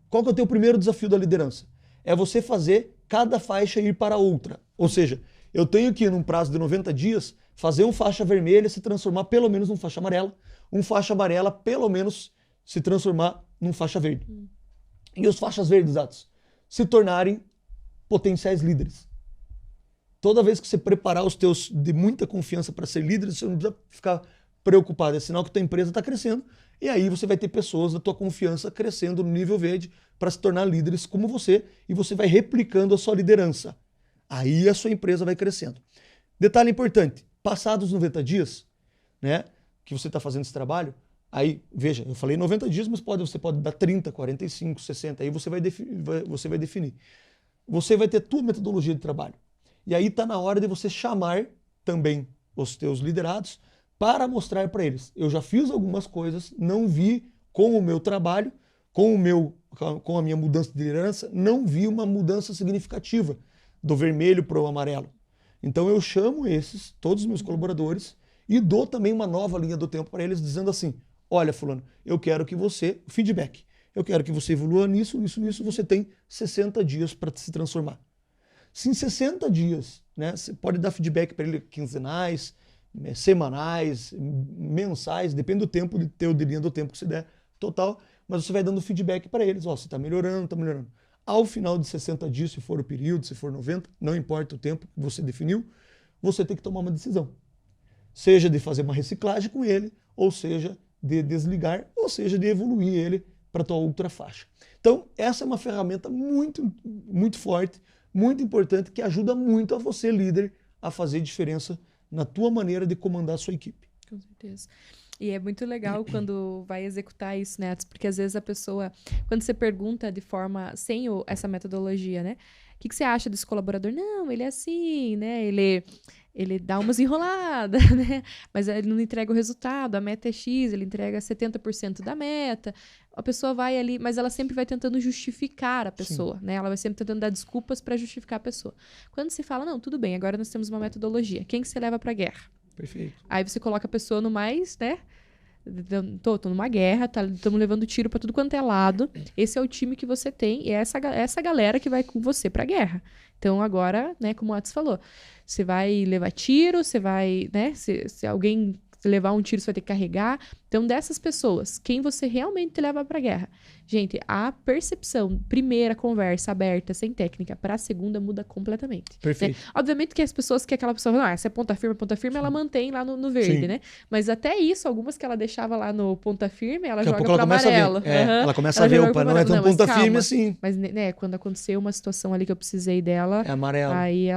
B: Qual que é o teu primeiro desafio da liderança? É você fazer cada faixa ir para outra. Ou seja, eu tenho que, num prazo de 90 dias, fazer um faixa vermelha se transformar pelo menos num faixa amarela, um faixa amarela pelo menos se transformar num faixa verde. E os faixas verdes, Atos, se tornarem potenciais líderes. Toda vez que você preparar os teus de muita confiança para ser líder, você não precisa ficar preocupado. É sinal que a tua empresa está crescendo. E aí você vai ter pessoas da tua confiança crescendo no nível verde para se tornar líderes como você. E você vai replicando a sua liderança. Aí a sua empresa vai crescendo. Detalhe importante. Passados 90 dias, né, que você está fazendo esse trabalho, aí, veja, eu falei 90 dias, mas você pode dar 30, 45, 60. Aí você vai definir. Você vai ter tua metodologia de trabalho. E aí está na hora de você chamar também os teus liderados para mostrar para eles. Eu já fiz algumas coisas, não vi com o meu trabalho, com a minha mudança de liderança, não vi uma mudança significativa do vermelho para o amarelo. Então eu chamo todos os meus colaboradores, e dou também uma nova linha do tempo para eles, dizendo assim, olha, fulano, eu quero que feedback, eu quero que você evolua nisso, você tem 60 dias para se transformar. Se em 60 dias, né, você pode dar feedback para ele quinzenais, semanais, mensais, depende do tempo de linha do tempo que você der total, mas você vai dando feedback para eles, você está melhorando, está melhorando. Ao final de 60 dias, se for o período, se for 90, não importa o tempo que você definiu, você tem que tomar uma decisão. Seja de fazer uma reciclagem com ele, ou seja de desligar, ou seja de evoluir ele para a tua outra faixa. Então, essa é uma ferramenta muito, muito forte, muito importante, que ajuda muito a você, líder, a fazer diferença na tua maneira de comandar a sua equipe.
A: Com certeza. E é muito legal quando vai executar isso, né? Porque às vezes a pessoa, quando você pergunta de forma, sem essa metodologia, né? O que você acha desse colaborador? Não, ele é assim, né? Ele dá umas enroladas, né? Mas ele não entrega o resultado, a meta é X, ele entrega 70% da meta. A pessoa vai ali, mas ela sempre vai tentando justificar a pessoa, né? Ela vai sempre tentando dar desculpas para justificar a pessoa. Quando se fala, não, tudo bem, agora nós temos uma metodologia. Quem que você leva pra guerra?
B: Perfeito.
A: Aí você coloca a pessoa no mais, né? Tô numa guerra, estamos levando tiro pra tudo quanto é lado. Esse é o time que você tem e é essa galera que vai com você pra guerra. Então agora, né, como o Atos falou, você vai levar tiro, você vai, né, se alguém levar um tiro, você vai ter que carregar. Então, dessas pessoas, quem você realmente leva pra guerra? Gente, a percepção, primeira conversa aberta, sem técnica, para a segunda muda completamente.
B: Perfeito.
A: Né? Obviamente que as pessoas que aquela pessoa, essa é ponta firme, ela mantém lá no verde,
B: Sim.
A: né? Mas até isso, algumas que ela deixava lá no ponta firme, ela
B: Daqui a
A: joga
B: pouco
A: pro amarelo.
B: ela começa a ver, opa, não é tão ponta firme assim.
A: Mas, né, quando aconteceu uma situação ali que eu precisei dela,
B: é amarelo.
A: Aí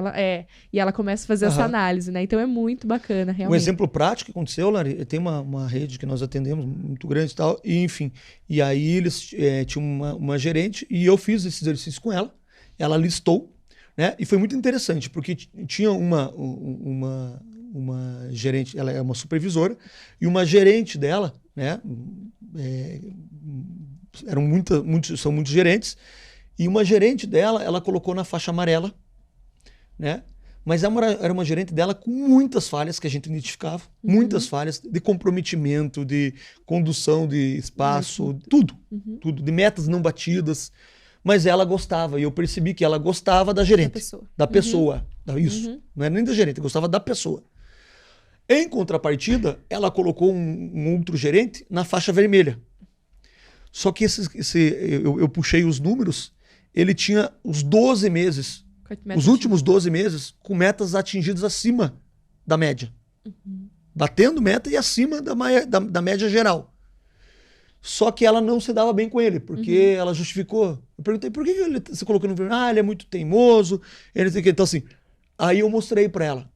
A: e ela começa a fazer essa análise, né? Então é muito bacana, realmente.
B: Um exemplo prático que aconteceu, Lari, tem uma rede que nós atendemos muito grande e tal, e enfim, e aí eles tinham uma gerente e eu fiz esse exercício com ela listou, né? E foi muito interessante, porque tinha uma gerente, ela é uma supervisora, e uma gerente dela, né? São muitos gerentes, e uma gerente dela, ela colocou na faixa amarela, né? Mas era uma gerente dela com muitas falhas que a gente identificava, muitas falhas de comprometimento, de condução de espaço, tudo, de metas não batidas. Mas ela gostava, e eu percebi que ela gostava da gerente, da pessoa. Isso, não era nem da gerente, gostava da pessoa. Em contrapartida, ela colocou um outro gerente na faixa vermelha. Só que eu puxei os números, ele tinha os 12 meses, os últimos 12 meses, com metas atingidas acima da média. Batendo meta e acima da média geral. Só que ela não se dava bem com ele, porque ela justificou. Eu perguntei, por que você colocou no vermelho? Ele é muito teimoso. Ele tem que... Então, assim, aí eu mostrei para ela.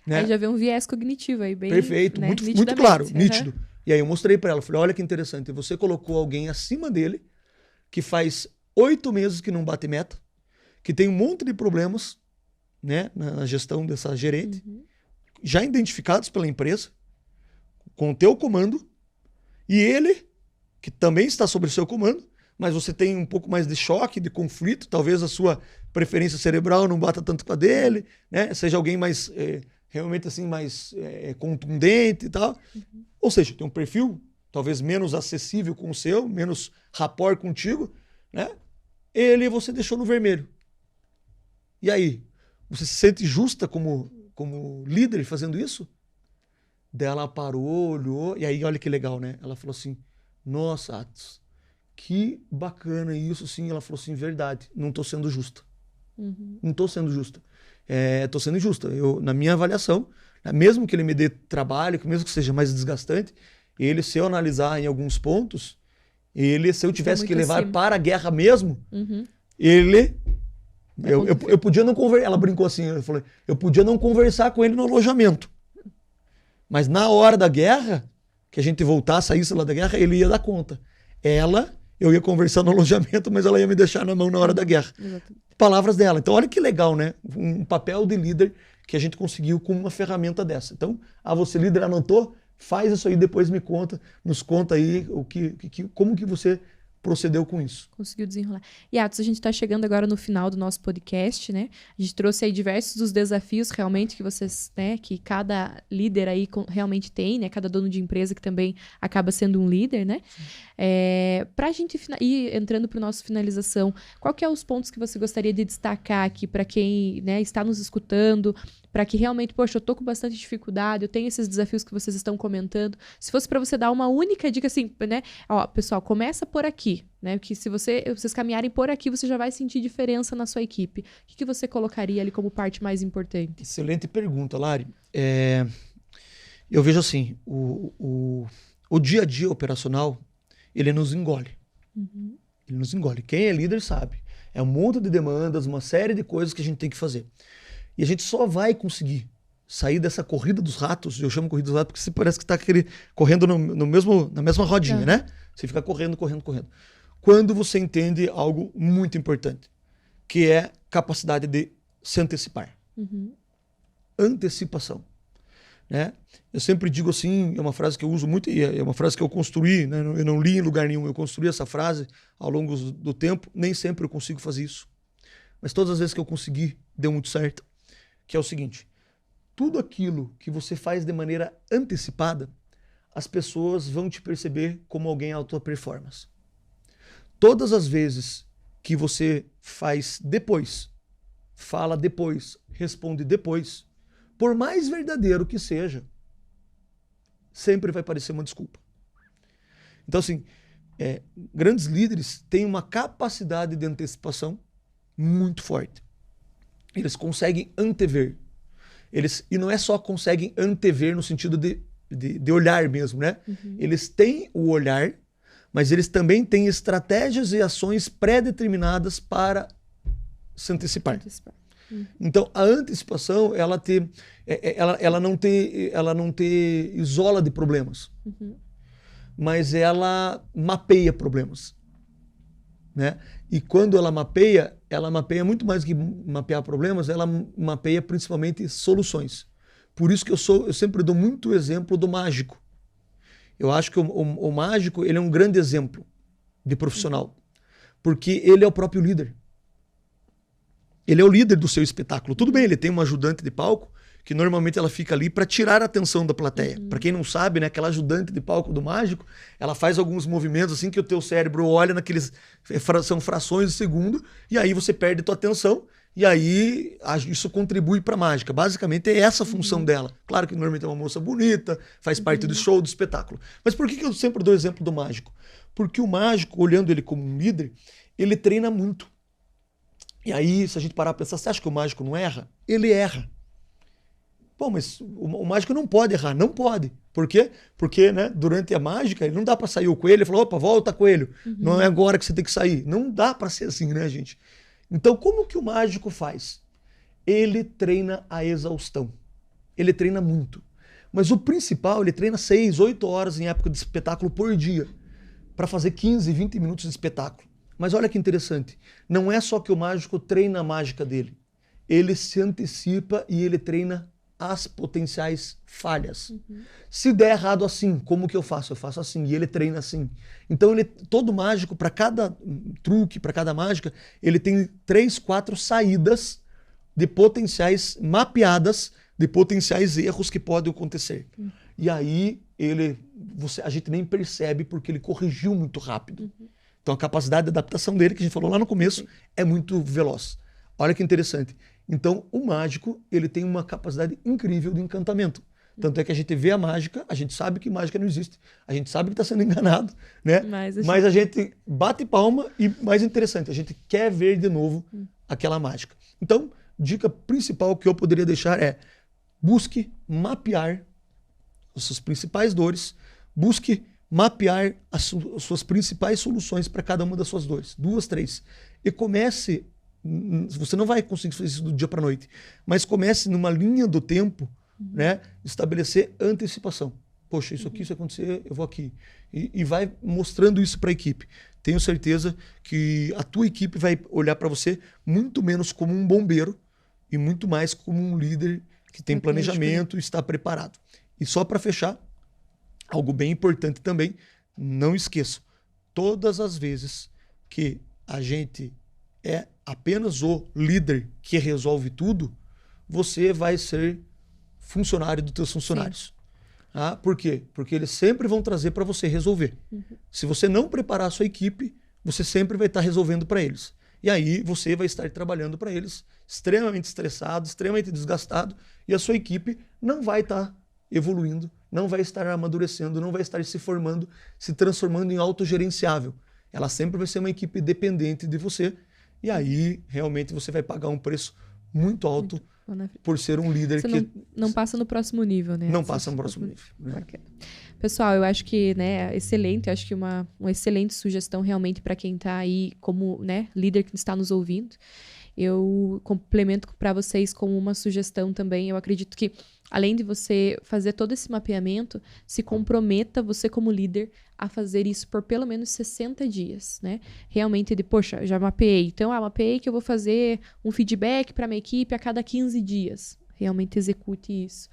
B: Né?
A: Aí já vê um viés cognitivo aí, bem...
B: Perfeito, né? muito claro, nítido. E aí eu mostrei para ela, falei, olha que interessante, você colocou alguém acima dele, que faz 8 meses que não bate meta, que tem um monte de problemas, né, na gestão dessa gerente, já identificados pela empresa, com o teu comando, e ele, que também está sob o seu comando, mas você tem um pouco mais de choque, de conflito, talvez a sua preferência cerebral não bata tanto com a dele, né? Seja alguém mais, realmente assim, mais contundente e tal. Ou seja, tem um perfil talvez menos acessível com o seu, menos rapport contigo, né? Ele você deixou no vermelho. E aí? Você se sente justa como líder fazendo isso? Daí ela parou, olhou, e aí olha que legal, né? Ela falou assim, nossa, Atos, que bacana isso, sim. Ela falou assim, verdade, não estou sendo justa. Não estou sendo justa. Estou sendo injusta. Na minha avaliação, mesmo que ele me dê trabalho, mesmo que seja mais desgastante, ele, se eu analisar em alguns pontos, se eu tivesse que levar para a guerra mesmo, ele... Eu podia não conversar, ela brincou assim, eu podia não conversar com ele no alojamento. Mas na hora da guerra, que a gente voltasse, saísse lá da guerra, ele ia dar conta. Eu ia conversar no alojamento, mas ela ia me deixar na mão na hora da guerra. Exatamente. Palavras dela. Então olha que legal, né? Um papel de líder que a gente conseguiu com uma ferramenta dessa. Então, você líder anotou? Faz isso aí, depois nos conta aí como que você procedeu com isso.
A: Conseguiu desenrolar. E Atos, a gente está chegando agora no final do nosso podcast, né? A gente trouxe aí diversos dos desafios realmente que vocês, né? Que cada líder aí realmente tem, né? Cada dono de empresa que também acaba sendo um líder, né? Para a gente ir entrando para o nosso finalização, qual que é os pontos que você gostaria de destacar aqui para quem, né, está nos escutando, para que realmente, poxa, eu tô com bastante dificuldade, eu tenho esses desafios que vocês estão comentando. Se fosse para você dar uma única dica assim, né? Ó, pessoal, começa por aqui, né? Que se vocês caminharem por aqui, você já vai sentir diferença na sua equipe. O que você colocaria ali como parte mais importante?
B: Excelente pergunta, Lari. Eu vejo assim, o dia a dia operacional, ele nos engole. Ele nos engole. Quem é líder sabe. É um monte de demandas, uma série de coisas que a gente tem que fazer. E a gente só vai conseguir sair dessa corrida dos ratos, eu chamo corrida dos ratos porque você parece que está correndo na mesma rodinha, né? Você fica correndo. Quando você entende algo muito importante, que é capacidade de se antecipar. Antecipação. Né? Eu sempre digo assim, é uma frase que eu uso muito, e é uma frase que eu construí, né? Eu não li em lugar nenhum, eu construí essa frase ao longo do tempo, nem sempre eu consigo fazer isso. Mas todas as vezes que eu consegui, deu muito certo. Que é o seguinte, tudo aquilo que você faz de maneira antecipada, as pessoas vão te perceber como alguém alta performance. Todas as vezes que você faz depois, fala depois, responde depois, por mais verdadeiro que seja, sempre vai parecer uma desculpa. Então, assim, grandes líderes têm uma capacidade de antecipação muito forte. Eles conseguem antever. E não é só conseguem antever no sentido de olhar mesmo, né? Eles têm o olhar, mas eles também têm estratégias e ações pré-determinadas para se antecipar. Então, a antecipação, ela não te isola de problemas, mas ela mapeia problemas. Né? E quando ela mapeia muito mais do que mapear problemas, ela mapeia principalmente soluções. Por isso que eu sempre dou muito exemplo do mágico. Eu acho que o mágico, ele é um grande exemplo de profissional, porque ele é o próprio líder. Ele é o líder do seu espetáculo. Tudo bem, ele tem uma ajudante de palco, que normalmente ela fica ali para tirar a atenção da plateia. Para quem não sabe, né, aquela ajudante de palco do mágico, ela faz alguns movimentos assim que o teu cérebro olha naqueles... São frações de segundo, e aí você perde a tua atenção, e aí isso contribui para a mágica. Basicamente é essa a função dela. Claro que normalmente é uma moça bonita, faz parte do show, do espetáculo. Mas por que eu sempre dou o exemplo do mágico? Porque o mágico, olhando ele como um líder, ele treina muito. E aí, se a gente parar para pensar, você acha que o mágico não erra? Ele erra. Bom, mas o mágico não pode errar. Não pode. Por quê? Porque, né, durante a mágica, ele não dá para sair o coelho e falar, opa, volta, coelho. Não é agora que você tem que sair. Não dá para ser assim, né, gente? Então, como que o mágico faz? Ele treina a exaustão. Ele treina muito. Mas o principal, ele treina 6, 8 horas em época de espetáculo por dia, para fazer 15, 20 minutos de espetáculo. Mas olha que interessante. Não é só que o mágico treina a mágica dele. ele se antecipa e ele treina as potenciais falhas. Se der errado assim, como que eu faço? Eu faço assim, e ele treina assim. Então, todo mágico, para cada truque, para cada mágica, ele tem 3, 4 saídas de potenciais mapeadas, de potenciais erros que podem acontecer. E aí, a gente nem percebe porque ele corrigiu muito rápido. Então, a capacidade de adaptação dele, que a gente falou lá no começo, é muito veloz. Olha que interessante. Então, o mágico, ele tem uma capacidade incrível de encantamento. Tanto é que a gente vê a mágica, a gente sabe que mágica não existe, a gente sabe que está sendo enganado, né? Mas a gente bate palma e, mais interessante, a gente quer ver de novo aquela mágica. Então, dica principal que eu poderia deixar é: busque mapear as suas principais dores, busque mapear as suas principais soluções para cada uma das suas dores. 2, 3. E comece, você não vai conseguir fazer isso do dia para a noite, mas comece numa linha do tempo, né, estabelecer antecipação. Poxa, isso aqui, se acontecer, eu vou aqui. E vai mostrando isso para a equipe. Tenho certeza que a tua equipe vai olhar para você muito menos como um bombeiro e muito mais como um líder que tem planejamento e está preparado. E só para fechar, algo bem importante também, não esqueça, todas as vezes que a gente é apenas o líder que resolve tudo, você vai ser funcionário dos teus funcionários. Ah, por quê? Porque eles sempre vão trazer para você resolver. Se você não preparar a sua equipe, você sempre vai estar resolvendo para eles. E aí você vai estar trabalhando para eles extremamente estressado, extremamente desgastado, e a sua equipe não vai estar evoluindo, não vai estar amadurecendo, não vai estar se formando, se transformando em autogerenciável. Ela sempre vai ser uma equipe dependente de você, e aí realmente você vai pagar um preço muito alto por ser um líder
A: que não passa no próximo nível, né?
B: Não passa no próximo nível. Né?
A: Pessoal, eu acho que, né, excelente, eu acho que uma excelente sugestão realmente para quem está aí como, né, líder que está nos ouvindo. Eu complemento para vocês como uma sugestão também. Eu acredito que, além de você fazer todo esse mapeamento, se comprometa você como líder a fazer isso por pelo menos 60 dias, né? Realmente, poxa, já mapeei. Então, mapeei que eu vou fazer um feedback para minha equipe a cada 15 dias. Realmente execute isso.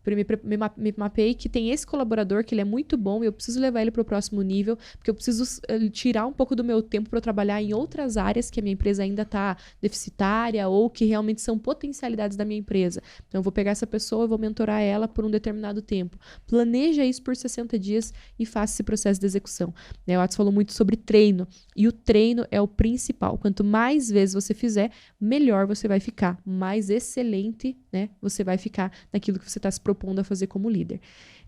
A: Me mapeei que tem esse colaborador que ele é muito bom e eu preciso levar ele para o próximo nível, porque eu preciso tirar um pouco do meu tempo para trabalhar em outras áreas que a minha empresa ainda está deficitária ou que realmente são potencialidades da minha empresa. Então, eu vou pegar essa pessoa, eu vou mentorar ela por um determinado tempo. Planeja isso por 60 dias e faça esse processo de execução. O Atos falou muito sobre treino, e o treino é o principal. Quanto mais vezes você fizer, melhor você vai ficar, mais excelente, né, você vai ficar naquilo que você está se propondo a fazer como líder.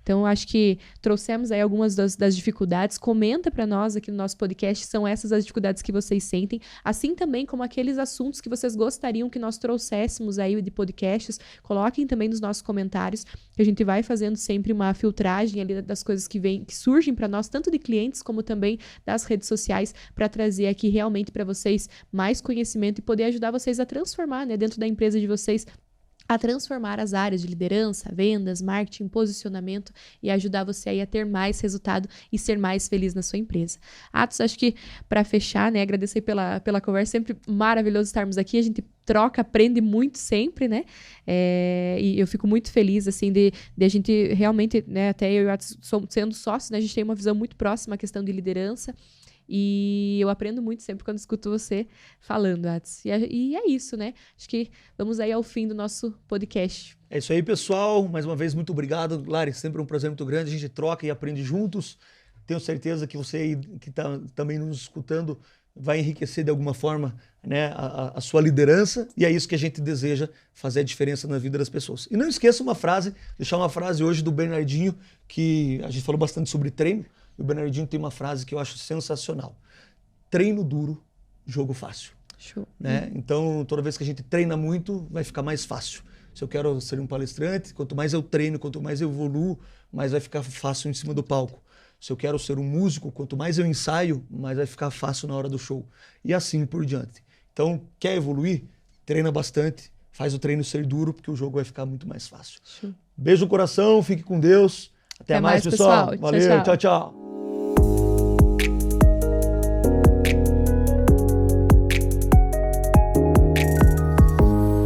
A: Então, eu acho que trouxemos aí algumas das dificuldades. Comenta para nós aqui no nosso podcast, são essas as dificuldades que vocês sentem, assim também como aqueles assuntos que vocês gostariam que nós trouxéssemos aí de podcasts. Coloquem também nos nossos comentários, que a gente vai fazendo sempre uma filtragem ali das coisas que surgem para nós, tanto de clientes como também das redes sociais, para trazer aqui realmente para vocês mais conhecimento e poder ajudar vocês a transformar, né, dentro da empresa de vocês, a transformar as áreas de liderança, vendas, marketing, posicionamento e ajudar você aí a ter mais resultado e ser mais feliz na sua empresa. Atos, acho que para fechar, né, agradecer pela conversa, sempre maravilhoso estarmos aqui, a gente troca, aprende muito sempre, né, e eu fico muito feliz, assim, de a gente realmente, né, até eu e o Atos sendo sócios, né, a gente tem uma visão muito próxima à questão de liderança. E eu aprendo muito sempre quando escuto você falando, Atos. E é isso, né? Acho que vamos aí ao fim do nosso podcast.
B: É isso aí, pessoal. Mais uma vez, muito obrigado. Lari, sempre um prazer muito grande. A gente troca e aprende juntos. Tenho certeza que você aí que está também nos escutando vai enriquecer de alguma forma, né, a sua liderança. E é isso que a gente deseja, fazer a diferença na vida das pessoas. E não esqueça deixar uma frase hoje do Bernardinho, que a gente falou bastante sobre treino. E o Bernardinho tem uma frase que eu acho sensacional. Treino duro, jogo fácil.
A: Show.
B: Né? Então, toda vez que a gente treina muito, vai ficar mais fácil. Se eu quero ser um palestrante, quanto mais eu treino, quanto mais eu evoluo, mais vai ficar fácil em cima do palco. Se eu quero ser um músico, quanto mais eu ensaio, mais vai ficar fácil na hora do show. E assim por diante. Então, quer evoluir? Treina bastante, faz o treino ser duro, porque o jogo vai ficar muito mais fácil.
A: Show.
B: Beijo no coração, fique com Deus. Até mais, pessoal. Valeu, tchau, tchau.